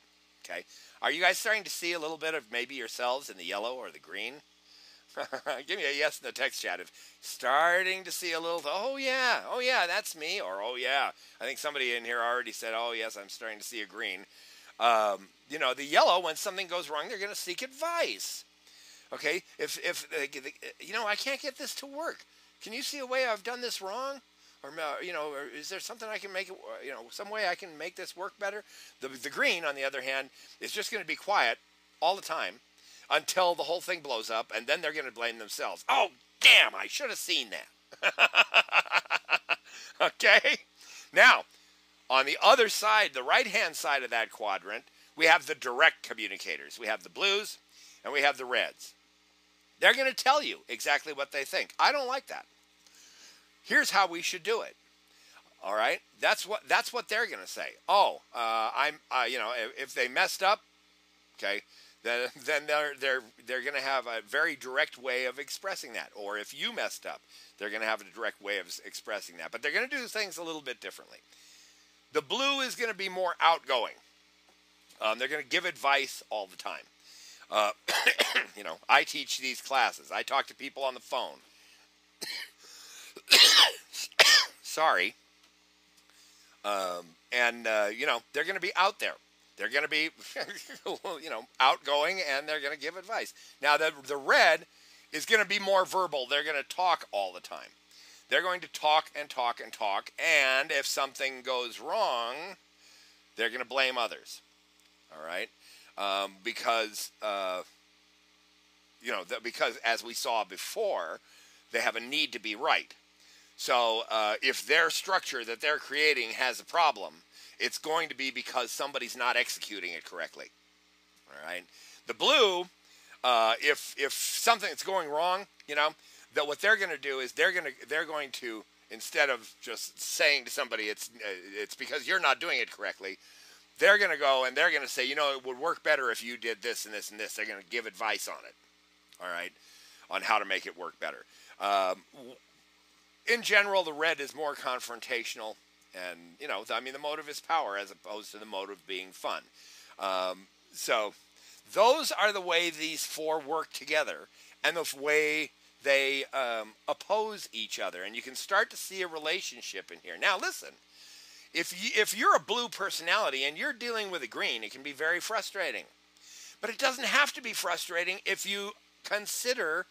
Okay? Are you guys starting to see a little bit of maybe yourselves in the yellow or the green? Give me a yes in the text chat if starting to see a little, oh yeah, that's me, or oh yeah, I think somebody in here already said, oh yes, I'm starting to see a green. The yellow, when something goes wrong, they're going to seek advice. Okay, if I can't get this to work. Can you see a way I've done this wrong? Or is there something I can make it, some way I can make this work better? The green, on the other hand, is just going to be quiet all the time until the whole thing blows up, and then they're going to blame themselves. Oh, damn, I should have seen that. Okay? Now, on the other side, the right-hand side of that quadrant, we have the direct communicators. We have the blues, and we have the reds. They're going to tell you exactly what they think. I don't like that. Here's how we should do it. All right, that's what they're going to say. Oh, if they messed up, okay, then they're going to have a very direct way of expressing that. Or if you messed up, they're going to have a direct way of expressing that. But they're going to do things a little bit differently. The blue is going to be more outgoing. They're going to give advice all the time. I teach these classes. I talk to people on the phone. Sorry. They're going to be out there. They're going to be, outgoing, and they're going to give advice. Now, the red is going to be more verbal. They're going to talk all the time. They're going to talk and talk and talk, and if something goes wrong, they're going to blame others. All right? Because as we saw before, they have a need to be right. So if their structure that they're creating has a problem, it's going to be because somebody's not executing it correctly. All right. The blue If something's going wrong, that what they're going to do is they're going to, instead of just saying to somebody it's because you're not doing it correctly, they're going to go and they're going to say, it would work better if you did this and this and this. They're going to give advice on it, all right, on how to make it work better. In general, the red is more confrontational, and the motive is power as opposed to the motive being fun. So those are the way these four work together, and the way they oppose each other, and you can start to see a relationship in here. Now, listen, if you're a blue personality and you're dealing with a green, it can be very frustrating, but it doesn't have to be frustrating if you consider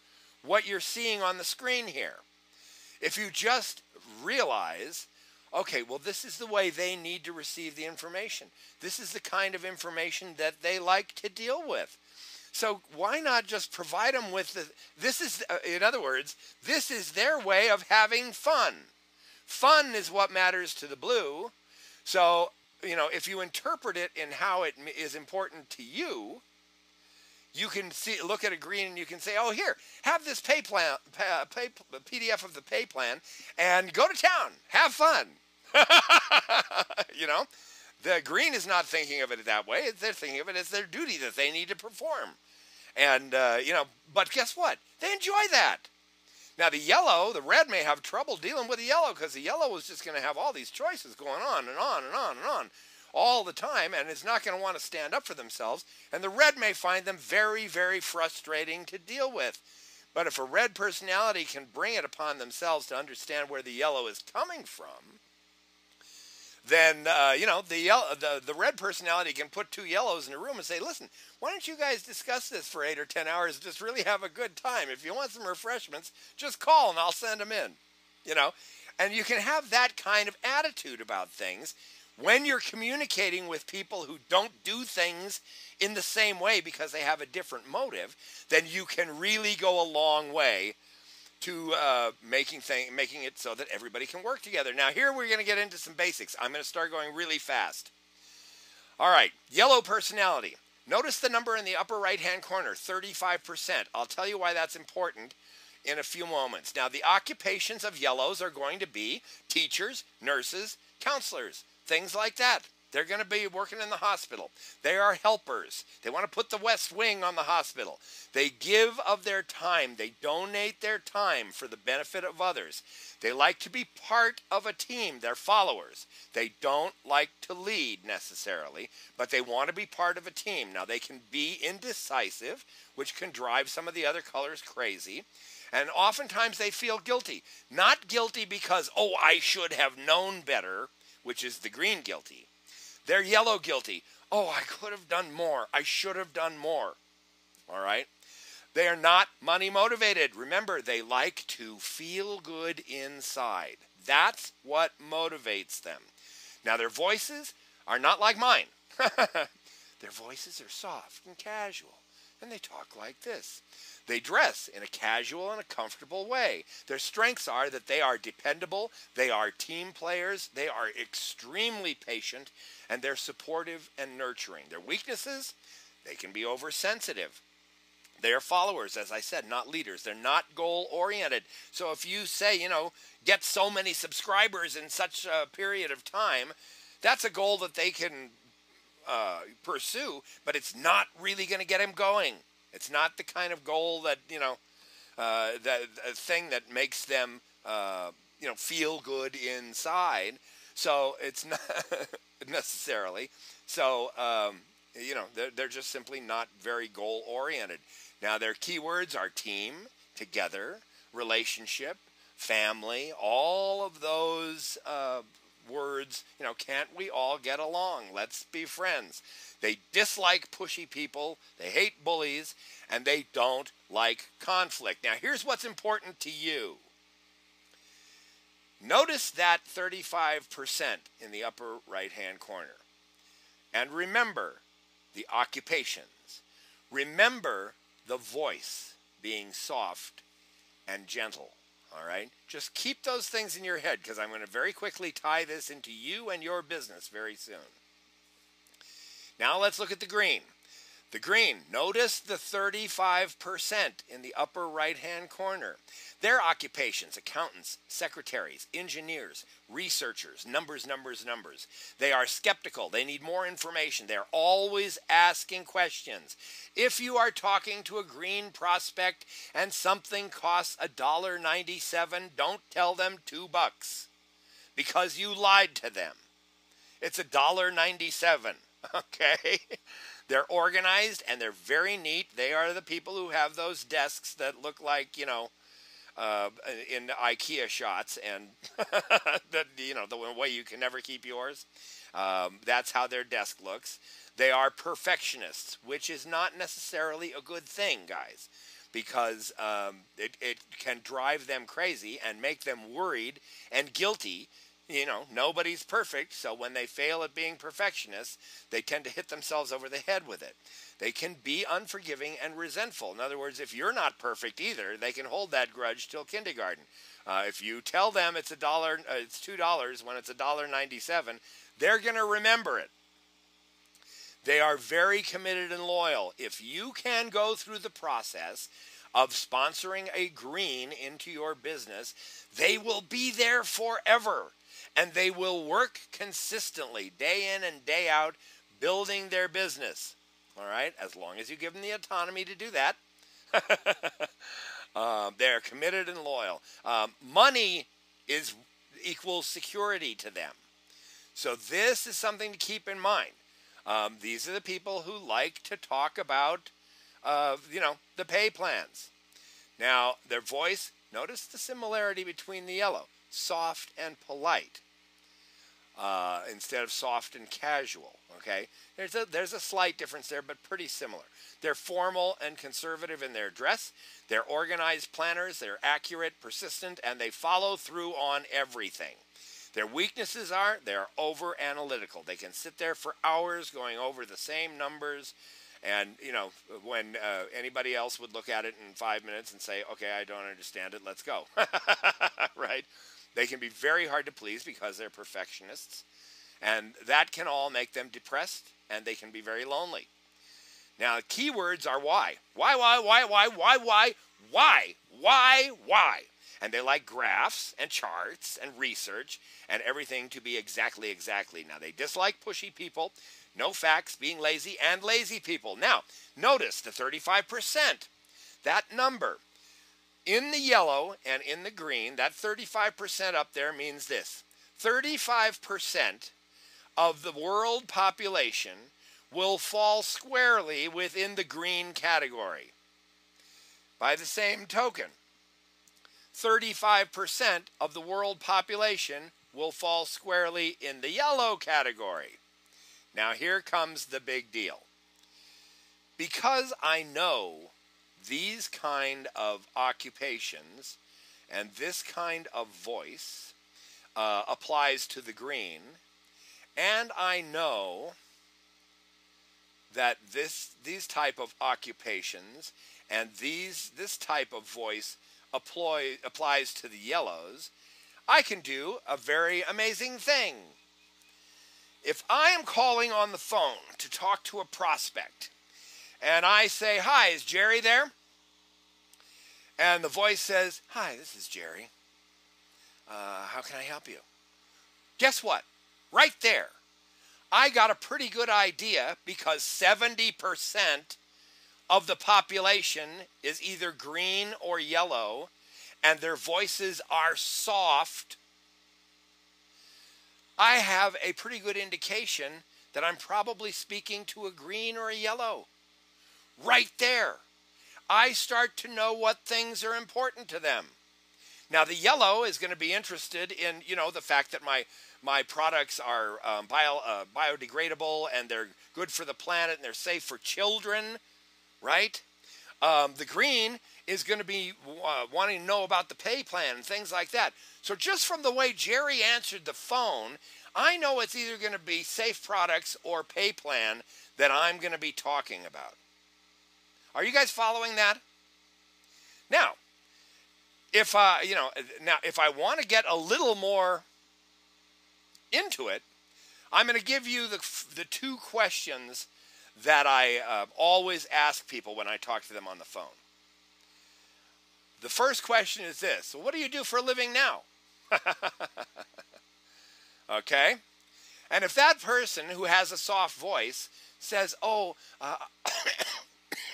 what you're seeing on the screen here. If you just realize, okay, well, this is the way they need to receive the information. This is the kind of information that they like to deal with. So why not just provide them with in other words, this is their way of having fun. Fun is what matters to the blue. So, if you interpret it in how it is important to you, you can look at a green and you can say, oh, here, have this PDF of the pay plan and go to town. Have fun. The green is not thinking of it that way. They're thinking of it as their duty that they need to perform. And, but guess what? They enjoy that. Now, the red may have trouble dealing with the yellow because the yellow is just going to have all these choices going on and on and on and on all the time, and is not going to want to stand up for themselves. And the red may find them very, very frustrating to deal with. But if a red personality can bring it upon themselves to understand where the yellow is coming from, then, the red personality can put two yellows in a room and say, listen, why don't you guys discuss this for 8 or 10 hours and just really have a good time? If you want some refreshments, just call and I'll send them in, And you can have that kind of attitude about things when you're communicating with people who don't do things in the same way because they have a different motive. Then you can really go a long way to making it so that everybody can work together. Now, here we're going to get into some basics. I'm going to start going really fast. All right, yellow personality. Notice the number in the upper right-hand corner, 35%. I'll tell you why that's important in a few moments. Now, the occupations of yellows are going to be teachers, nurses, counselors, things like that. They're going to be working in the hospital. They are helpers. They want to put the West Wing on the hospital. They give of their time. They donate their time for the benefit of others. They like to be part of a team. They're followers. They don't like to lead necessarily, but they want to be part of a team. Now, they can be indecisive, which can drive some of the other colors crazy. And oftentimes they feel guilty. Not guilty because, oh, I should have known better, which is the green guilty. They're yellow guilty. Oh, I could have done more. I should have done more. All right? They are not money motivated. Remember, they like to feel good inside. That's what motivates them. Now, their voices are not like mine. Their voices are soft and casual, and they talk like this. They dress in a casual and a comfortable way. Their strengths are that they are dependable, they are team players, they are extremely patient, and they're supportive and nurturing. Their weaknesses, they can be oversensitive. They are followers, as I said, not leaders. They're not goal-oriented. So if you say, get so many subscribers in such a period of time, that's a goal that they can pursue, but it's not really going to get them going. It's not the kind of goal that, that thing that makes them, feel good inside. So it's not necessarily. So, they're just simply not very goal-oriented. Now, their keywords are team, together, relationship, family, all of those words, can't we all get along? Let's be friends. They dislike pushy people, they hate bullies, and they don't like conflict. Now, here's what's important to you. Notice that 35% in the upper right-hand corner. And remember the occupations. Remember the voice being soft and gentle. All right? Just keep those things in your head because I'm going to very quickly tie this into you and your business very soon. Now let's look at the green. The green, notice the 35% in the upper right-hand corner. Their occupations, accountants, secretaries, engineers, researchers, numbers, numbers, numbers. They are skeptical. They need more information. They're always asking questions. If you are talking to a green prospect and something costs $1.97, don't tell them $2 because you lied to them. It's $1.97, okay? They're organized and they're very neat. They are the people who have those desks that look like, in IKEA shots, and the way you can never keep yours. That's how their desk looks. They are perfectionists, which is not necessarily a good thing, guys, because it can drive them crazy and make them worried and guilty. Nobody's perfect, so when they fail at being perfectionists, they tend to hit themselves over the head with it. They can be unforgiving and resentful. In other words, if you're not perfect either, they can hold that grudge till kindergarten. If you tell them it's $2 when it's $1.97, they're going to remember it. They are very committed and loyal. If you can go through the process of sponsoring a green into your business, they will be there forever. And they will work consistently, day in and day out, building their business. All right? As long as you give them the autonomy to do that. They're committed and loyal. Money equals security to them. So this is something to keep in mind. These are the people who like to talk about, the pay plans. Now, their voice, notice the similarity between the yellow. Soft and polite. Instead of soft and casual, okay? There's a slight difference there, but pretty similar. They're formal and conservative in their dress. They're organized planners. They're accurate, persistent, and they follow through on everything. Their weaknesses are they're over-analytical. They can sit there for hours going over the same numbers, and, when anybody else would look at it in 5 minutes and say, okay, I don't understand it, let's go, right? They can be very hard to please because they're perfectionists, and that can all make them depressed, and they can be very lonely. Now, keywords are why. Why? And they like graphs and charts and research and everything to be exactly. Now, they dislike pushy people, no facts, being lazy, and lazy people. Now, notice the 35%. That number. In the yellow and in the green, that 35% up there means this. 35% of the world population will fall squarely within the green category. By the same token, 35% of the world population will fall squarely in the yellow category. Now here comes the big deal. Because I know these kind of occupations and this kind of voice applies to the green, and I know that these type of occupations and this type of voice applies to the yellows, I can do a very amazing thing. If I am calling on the phone to talk to a prospect, and I say, hi, is Jerry there? And the voice says, hi, this is Jerry. How can I help you? Guess what? Right there, I got a pretty good idea because 70% of the population is either green or yellow, and their voices are soft. I have a pretty good indication that I'm probably speaking to a green or a yellow. Right there. I start to know what things are important to them. Now, the yellow is going to be interested in, the fact that my products are biodegradable and they're good for the planet and they're safe for children, right? The green is going to be wanting to know about the pay plan and things like that. So just from the way Jerry answered the phone, I know it's either going to be safe products or pay plan that I'm going to be talking about. Are you guys following that? Now, if I want to get a little more into it, I'm going to give you the two questions that I always ask people when I talk to them on the phone. The first question is this: what do you do for a living now? Okay? And if that person who has a soft voice says,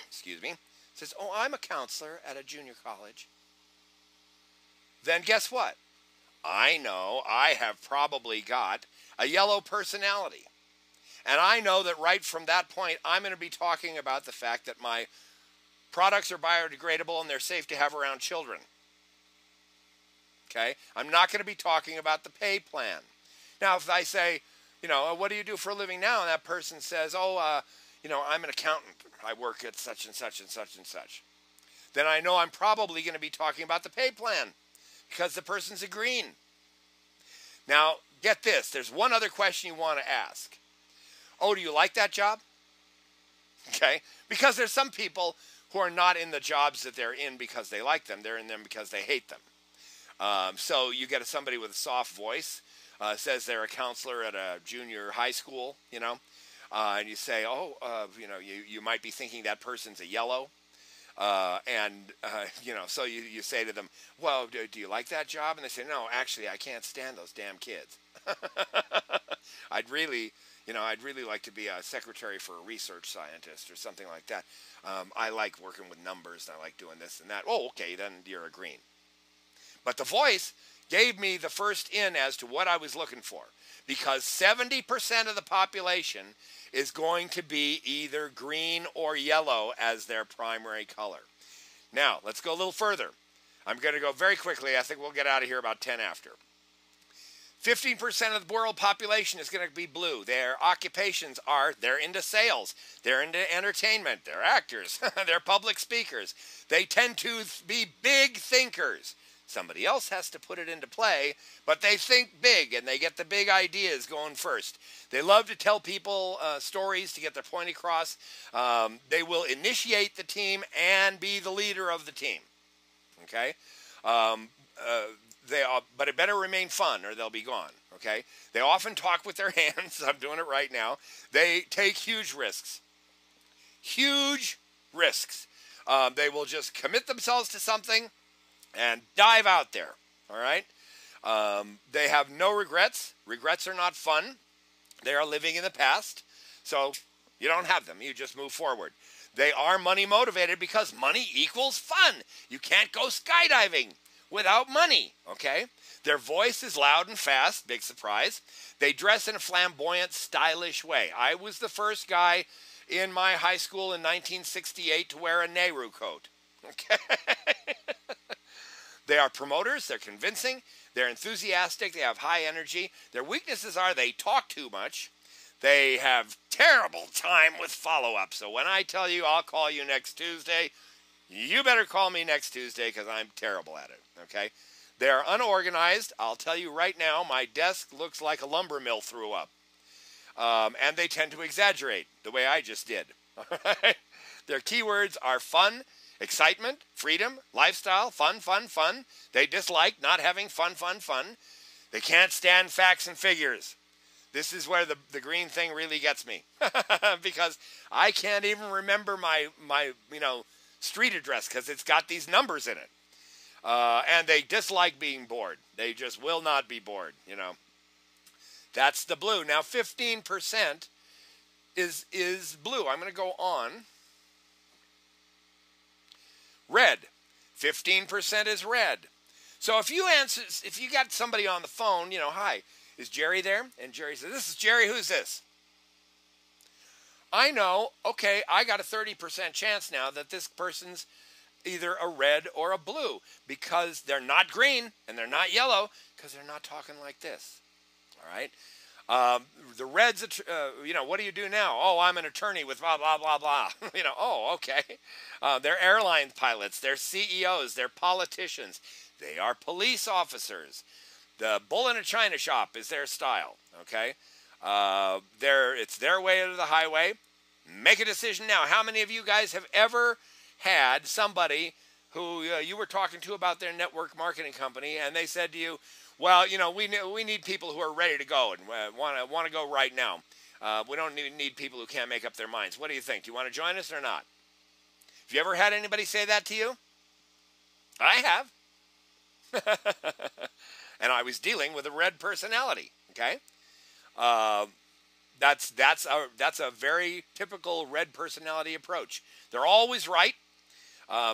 excuse me, says, I'm a counselor at a junior college, then guess what? I know I have probably got a yellow personality. And I know that right from that point, I'm going to be talking about the fact that my products are biodegradable and they're safe to have around children. Okay? I'm not going to be talking about the pay plan. Now, if I say, what do you do for a living now? And that person says, I'm an accountant. I work at such and such and such and such. Then I know I'm probably going to be talking about the pay plan because the person's agreeing. Now, get this. There's one other question you want to ask. Do you like that job? Okay? Because there's some people who are not in the jobs that they're in because they like them. They're in them because they hate them. So you get somebody with a soft voice, says they're a counselor at a junior high school, and you say, you might be thinking that person's a yellow. So you say to them, well, do you like that job? And they say, no, actually, I can't stand those damn kids. I'd really like to be a secretary for a research scientist or something like that. I like working with numbers and I like doing this and that. Oh, okay, then you're agreeing. But the voice gave me the first in as to what I was looking for, because 70% of the population is going to be either green or yellow as their primary color. Now, let's go a little further. I'm going to go very quickly. I think we'll get out of here about 10 after. 15% of the world population is going to be blue. Their occupations are, they're into sales, they're into entertainment, they're actors, they're public speakers. They tend to be big thinkers. Somebody else has to put it into play, but they think big and they get the big ideas going first. They love to tell people stories to get their point across. They will initiate the team and be the leader of the team. Okay? But it better remain fun or they'll be gone. Okay? They often talk with their hands. I'm doing it right now. They take huge risks. Huge risks. They will just commit themselves to something and dive out there, all right? They have no regrets. Regrets are not fun. They are living in the past, so you don't have them. You just move forward. They are money motivated because money equals fun. You can't go skydiving without money, okay? Their voice is loud and fast, big surprise. They dress in a flamboyant, stylish way. I was the first guy in my high school in 1968 to wear a Nehru coat, okay? They are promoters, they're convincing, they're enthusiastic, they have high energy. Their weaknesses are they talk too much. They have terrible time with follow-up. So when I tell you I'll call you next Tuesday, you better call me next Tuesday because I'm terrible at it, okay? They are unorganized. I'll tell you right now, my desk looks like a lumber mill threw up. And they tend to exaggerate the way I just did. Their keywords are fun, excitement, freedom, lifestyle, fun, fun, fun. They dislike not having fun, fun, fun. They can't stand facts and figures. This is where the green thing really gets me. Because I can't even remember my street address because it's got these numbers in it. And they dislike being bored. They just will not be bored, That's the blue. Now 15% is blue. I'm going to go on. Red. 15% is red. So if you got somebody on the phone, hi, is Jerry there? And Jerry says, this is Jerry, who's this? I know, okay, I got a 30% chance now that this person's either a red or a blue because they're not green and they're not yellow because they're not talking like this. All right? The reds, what do you do now? Oh, I'm an attorney with blah, blah, blah, blah. Oh, okay. They're airline pilots. They're CEOs. They're politicians. They are police officers. The bull in a china shop is their style, okay? It's their way to the highway. Make a decision now. How many of you guys have ever had somebody who you were talking to about their network marketing company and they said to you, well, we need people who are ready to go and want to go right now. We don't need people who can't make up their minds. What do you think? Do you want to join us or not? Have you ever had anybody say that to you? I have. And I was dealing with a red personality. Okay, that's a very typical red personality approach. They're always right.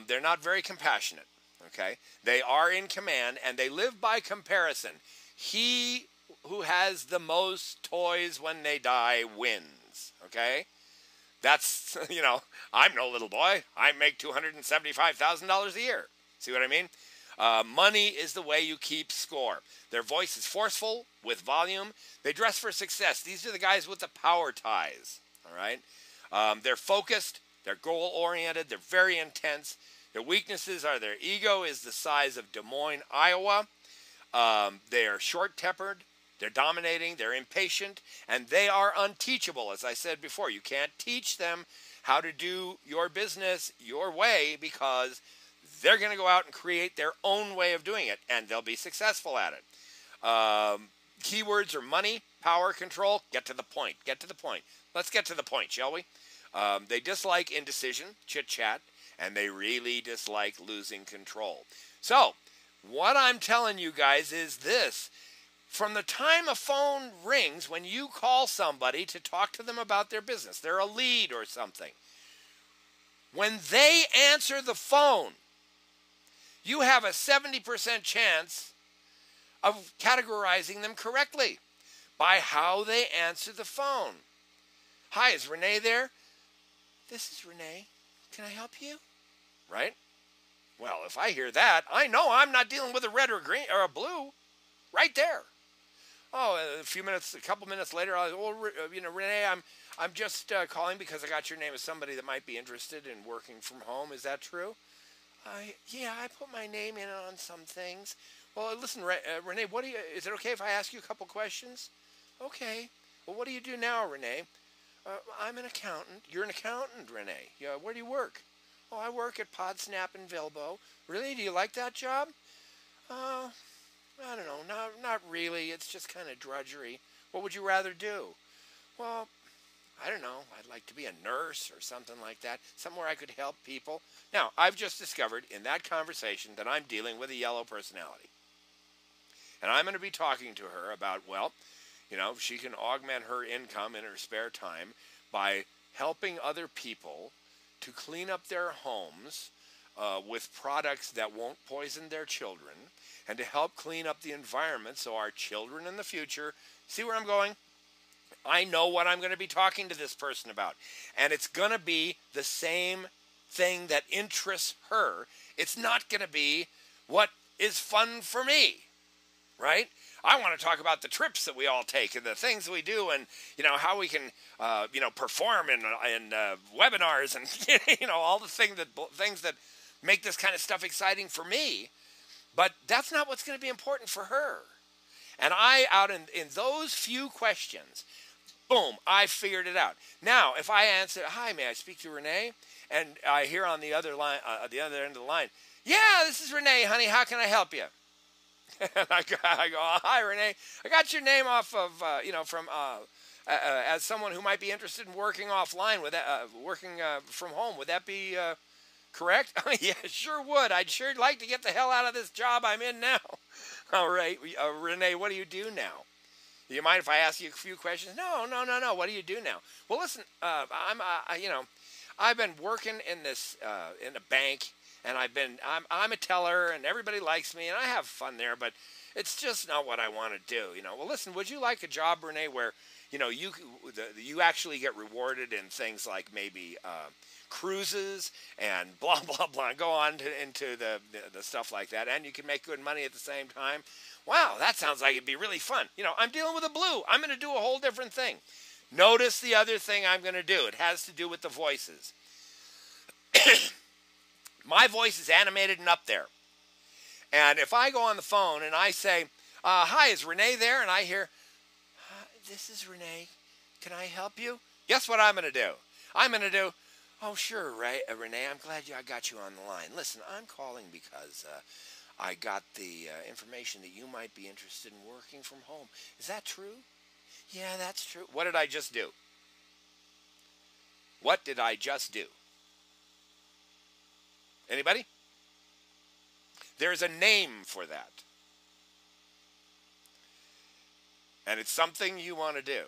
They're not very compassionate. Okay, they are in command and they live by comparison. He who has the most toys when they die wins. Okay, that's I'm no little boy. I make $275,000 a year. See what I mean? Money is the way you keep score. Their voice is forceful with volume. They dress for success. These are the guys with the power ties. All right. They're focused. They're goal-oriented. They're very intense. Their weaknesses are their ego is the size of Des Moines, Iowa. They are short-tempered. They're dominating. They're impatient. And they are unteachable. As I said before, you can't teach them how to do your business your way because they're going to go out and create their own way of doing it, and they'll be successful at it. Keywords are money, power, control. Get to the point. Get to the point. Let's get to the point, shall we? They dislike indecision, chit-chat, and they really dislike losing control. So, what I'm telling you guys is this. From the time a phone rings, when you call somebody to talk to them about their business, they're a lead or something, when they answer the phone, you have a 70% chance of categorizing them correctly by how they answer the phone. Hi, is Renee there? This is Renee. Can I help you? Right? Well, if I hear that, I know I'm not dealing with a red or green or a blue. Right there. Oh, a couple minutes later, Renee, I'm just calling because I got your name as somebody that might be interested in working from home. Is that true? Yeah, I put my name in on some things. Well, listen, Renee, is it okay if I ask you a couple questions? Okay. Well, what do you do now, Renee? I'm an accountant. You're an accountant, Renee. Yeah, where do you work? Oh, I work at Podsnap in Bilbo. Really? Do you like that job? I don't know. Not really. It's just kind of drudgery. What would you rather do? Well, I don't know. I'd like to be a nurse or something like that. Somewhere I could help people. Now, I've just discovered in that conversation that I'm dealing with a yellow personality. And I'm going to be talking to her about, she can augment her income in her spare time by helping other people to clean up their homes with products that won't poison their children and to help clean up the environment so our children in the future, see where I'm going? I know what I'm going to be talking to this person about. And it's going to be the same thing that interests her. It's not going to be what is fun for me, right? I want to talk about the trips that we all take and the things we do and, how we can, perform in webinars and, all the things that make this kind of stuff exciting for me. But that's not what's going to be important for her. And out in those few questions, boom, I figured it out. Now, if I answer, hi, may I speak to Renee? And I hear on the other line, the other end of the line, yeah, this is Renee, honey. How can I help you? And I go, hi, Renee. I got your name off of, as someone who might be interested in working offline with working from home. Would that be correct? Yeah, sure would. I'd sure like to get the hell out of this job I'm in now. All right, Renee, what do you do now? Do you mind if I ask you a few questions? No. What do you do now? Well, listen, I've been working in this in a bank, and I'm a teller, and everybody likes me, and I have fun there, but it's just not what I want to do. Well, listen, would you like a job, Renee, where you actually get rewarded in things like maybe cruises and blah blah blah, go on into the stuff like that, and you can make good money at the same time? Wow, that sounds like it'd be really fun. I'm dealing with a blue. I'm going to do a whole different thing. Notice the other thing I'm going to do. It has to do with the voices. My voice is animated and up there. And if I go on the phone and I say, hi, is Renee there? And I hear, this is Renee. Can I help you? Guess what I'm going to do? I'm going to do, oh, sure, right, Renee, I'm glad I got you on the line. Listen, I'm calling because I got the information that you might be interested in working from home. Is that true? Yeah, that's true. What did I just do? What did I just do? Anybody? There's a name for that. And it's something you want to do.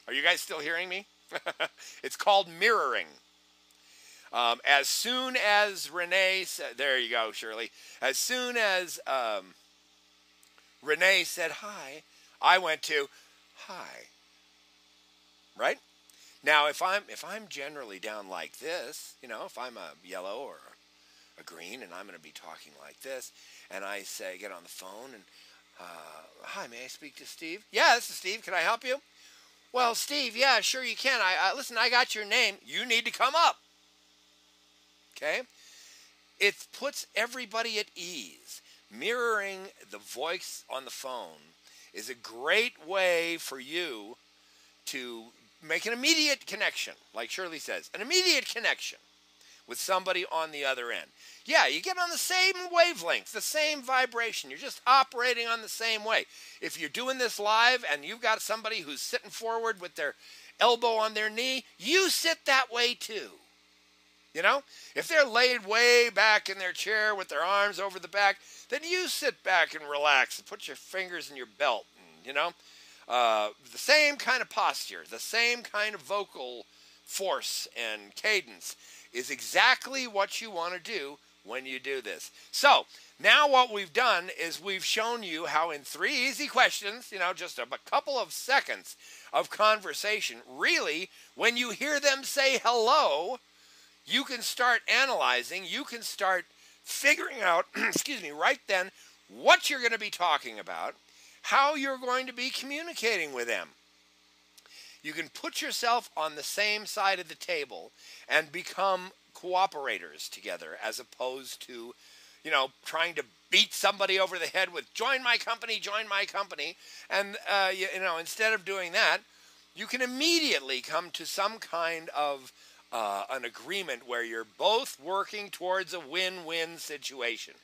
Are you guys still hearing me? It's called mirroring. As soon as Renee said, there you go, Shirley. As soon as Renee said hi, I went to hi. Right? Now, if I'm generally down like this, if I'm a yellow or a green, and I'm going to be talking like this, and I say, get on the phone, and hi, may I speak to Steve? Yeah, this is Steve. Can I help you? Well, Steve, yeah, sure you can. Listen, I got your name. You need to come up. Okay? It puts everybody at ease. Mirroring the voice on the phone is a great way for you to make an immediate connection, like Shirley says, an immediate connection with somebody on the other end. Yeah, you get on the same wavelength, the same vibration. You're just operating on the same way. If you're doing this live and you've got somebody who's sitting forward with their elbow on their knee, you sit that way too. If they're laid way back in their chair with their arms over the back, then you sit back and relax and put your fingers in your belt. And, the same kind of posture, the same kind of vocal force and cadence is exactly what you want to do when you do this. So now what we've done is we've shown you how in 3 easy questions, just a couple of seconds of conversation, really, when you hear them say hello, you can start analyzing, you can start figuring out, right then, what you're going to be talking about, how you're going to be communicating with them. You can put yourself on the same side of the table and become cooperators together, as opposed to, trying to beat somebody over the head with join my company. And, instead of doing that, you can immediately come to some kind of an agreement where you're both working towards a win-win situation.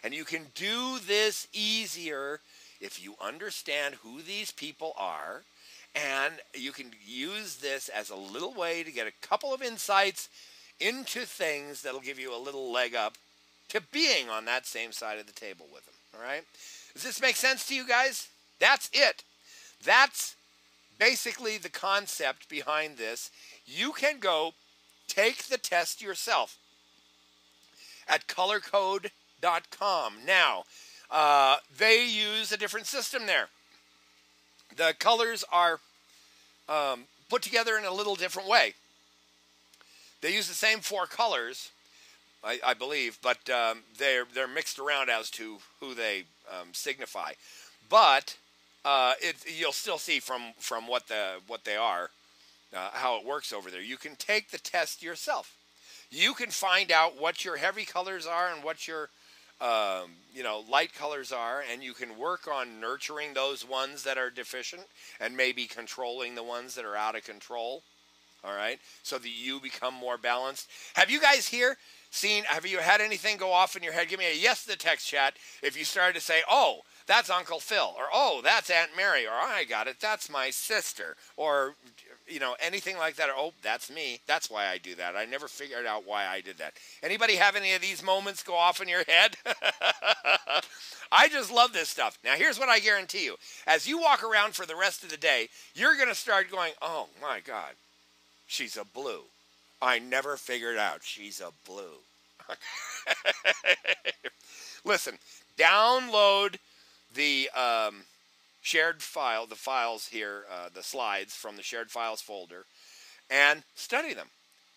And you can do this easier if you understand who these people are, and you can use this as a little way to get a couple of insights into things that'll give you a little leg up to being on that same side of the table with them. All right? Does this make sense to you guys? That's it. That's basically the concept behind this. You can go take the test yourself at colorcode.com. Now, they use a different system there. The colors are put together in a little different way. They use the same 4 colors, I believe, but they're mixed around as to who they signify. But you'll still see from what they are, how it works over there. You can take the test yourself. You can find out what your heavy colors are and what your light colors are, and you can work on nurturing those ones that are deficient and maybe controlling the ones that are out of control. All right, so that you become more balanced. Have you guys have you had anything go off in your head? Give me a yes to the text chat if you started to say, oh, that's Uncle Phil, or oh, that's Aunt Mary, or I got it, that's my sister, or anything like that, or oh, that's me. That's why I do that. I never figured out why I did that. Anybody have any of these moments go off in your head? I just love this stuff. Now, here's what I guarantee you. As you walk around for the rest of the day, you're going to start going, oh, my God, she's a blue. I never figured out she's a blue. Listen, download the shared file, the files here, the slides from the shared files folder, and study them.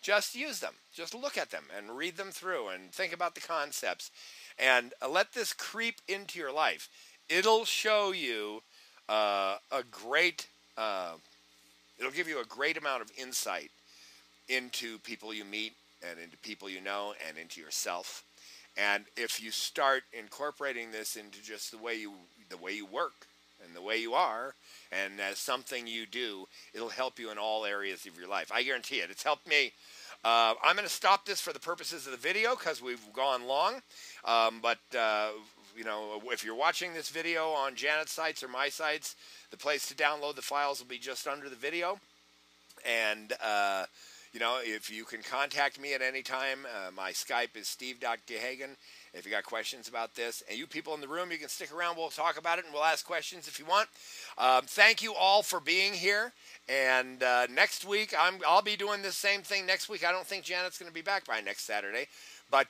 Just use them. Just look at them and read them through and think about the concepts. And let this creep into your life. It'll show you it'll give you a great amount of insight into people you meet and into people you know and into yourself. And if you start incorporating this into just the way you work and the way you are, and as something you do, it'll help you in all areas of your life. I guarantee it. It's helped me. I'm going to stop this for the purposes of the video because we've gone long. But if you're watching this video on Janet's sites or my sites, the place to download the files will be just under the video. And, if you can contact me at any time, my Skype is steve.gehagen. If you got questions about this, and you people in the room, you can stick around. We'll talk about it, and we'll ask questions if you want. Thank you all for being here. And next week, I'll be doing the same thing next week. I don't think Janet's going to be back by next Saturday. But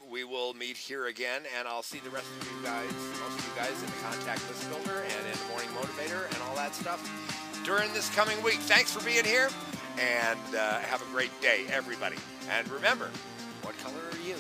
we will meet here again, and I'll see the rest of you guys, most of you guys, in the Contact List Builder and in the Morning Motivator and all that stuff during this coming week. Thanks for being here, and have a great day, everybody. And remember, what color are you?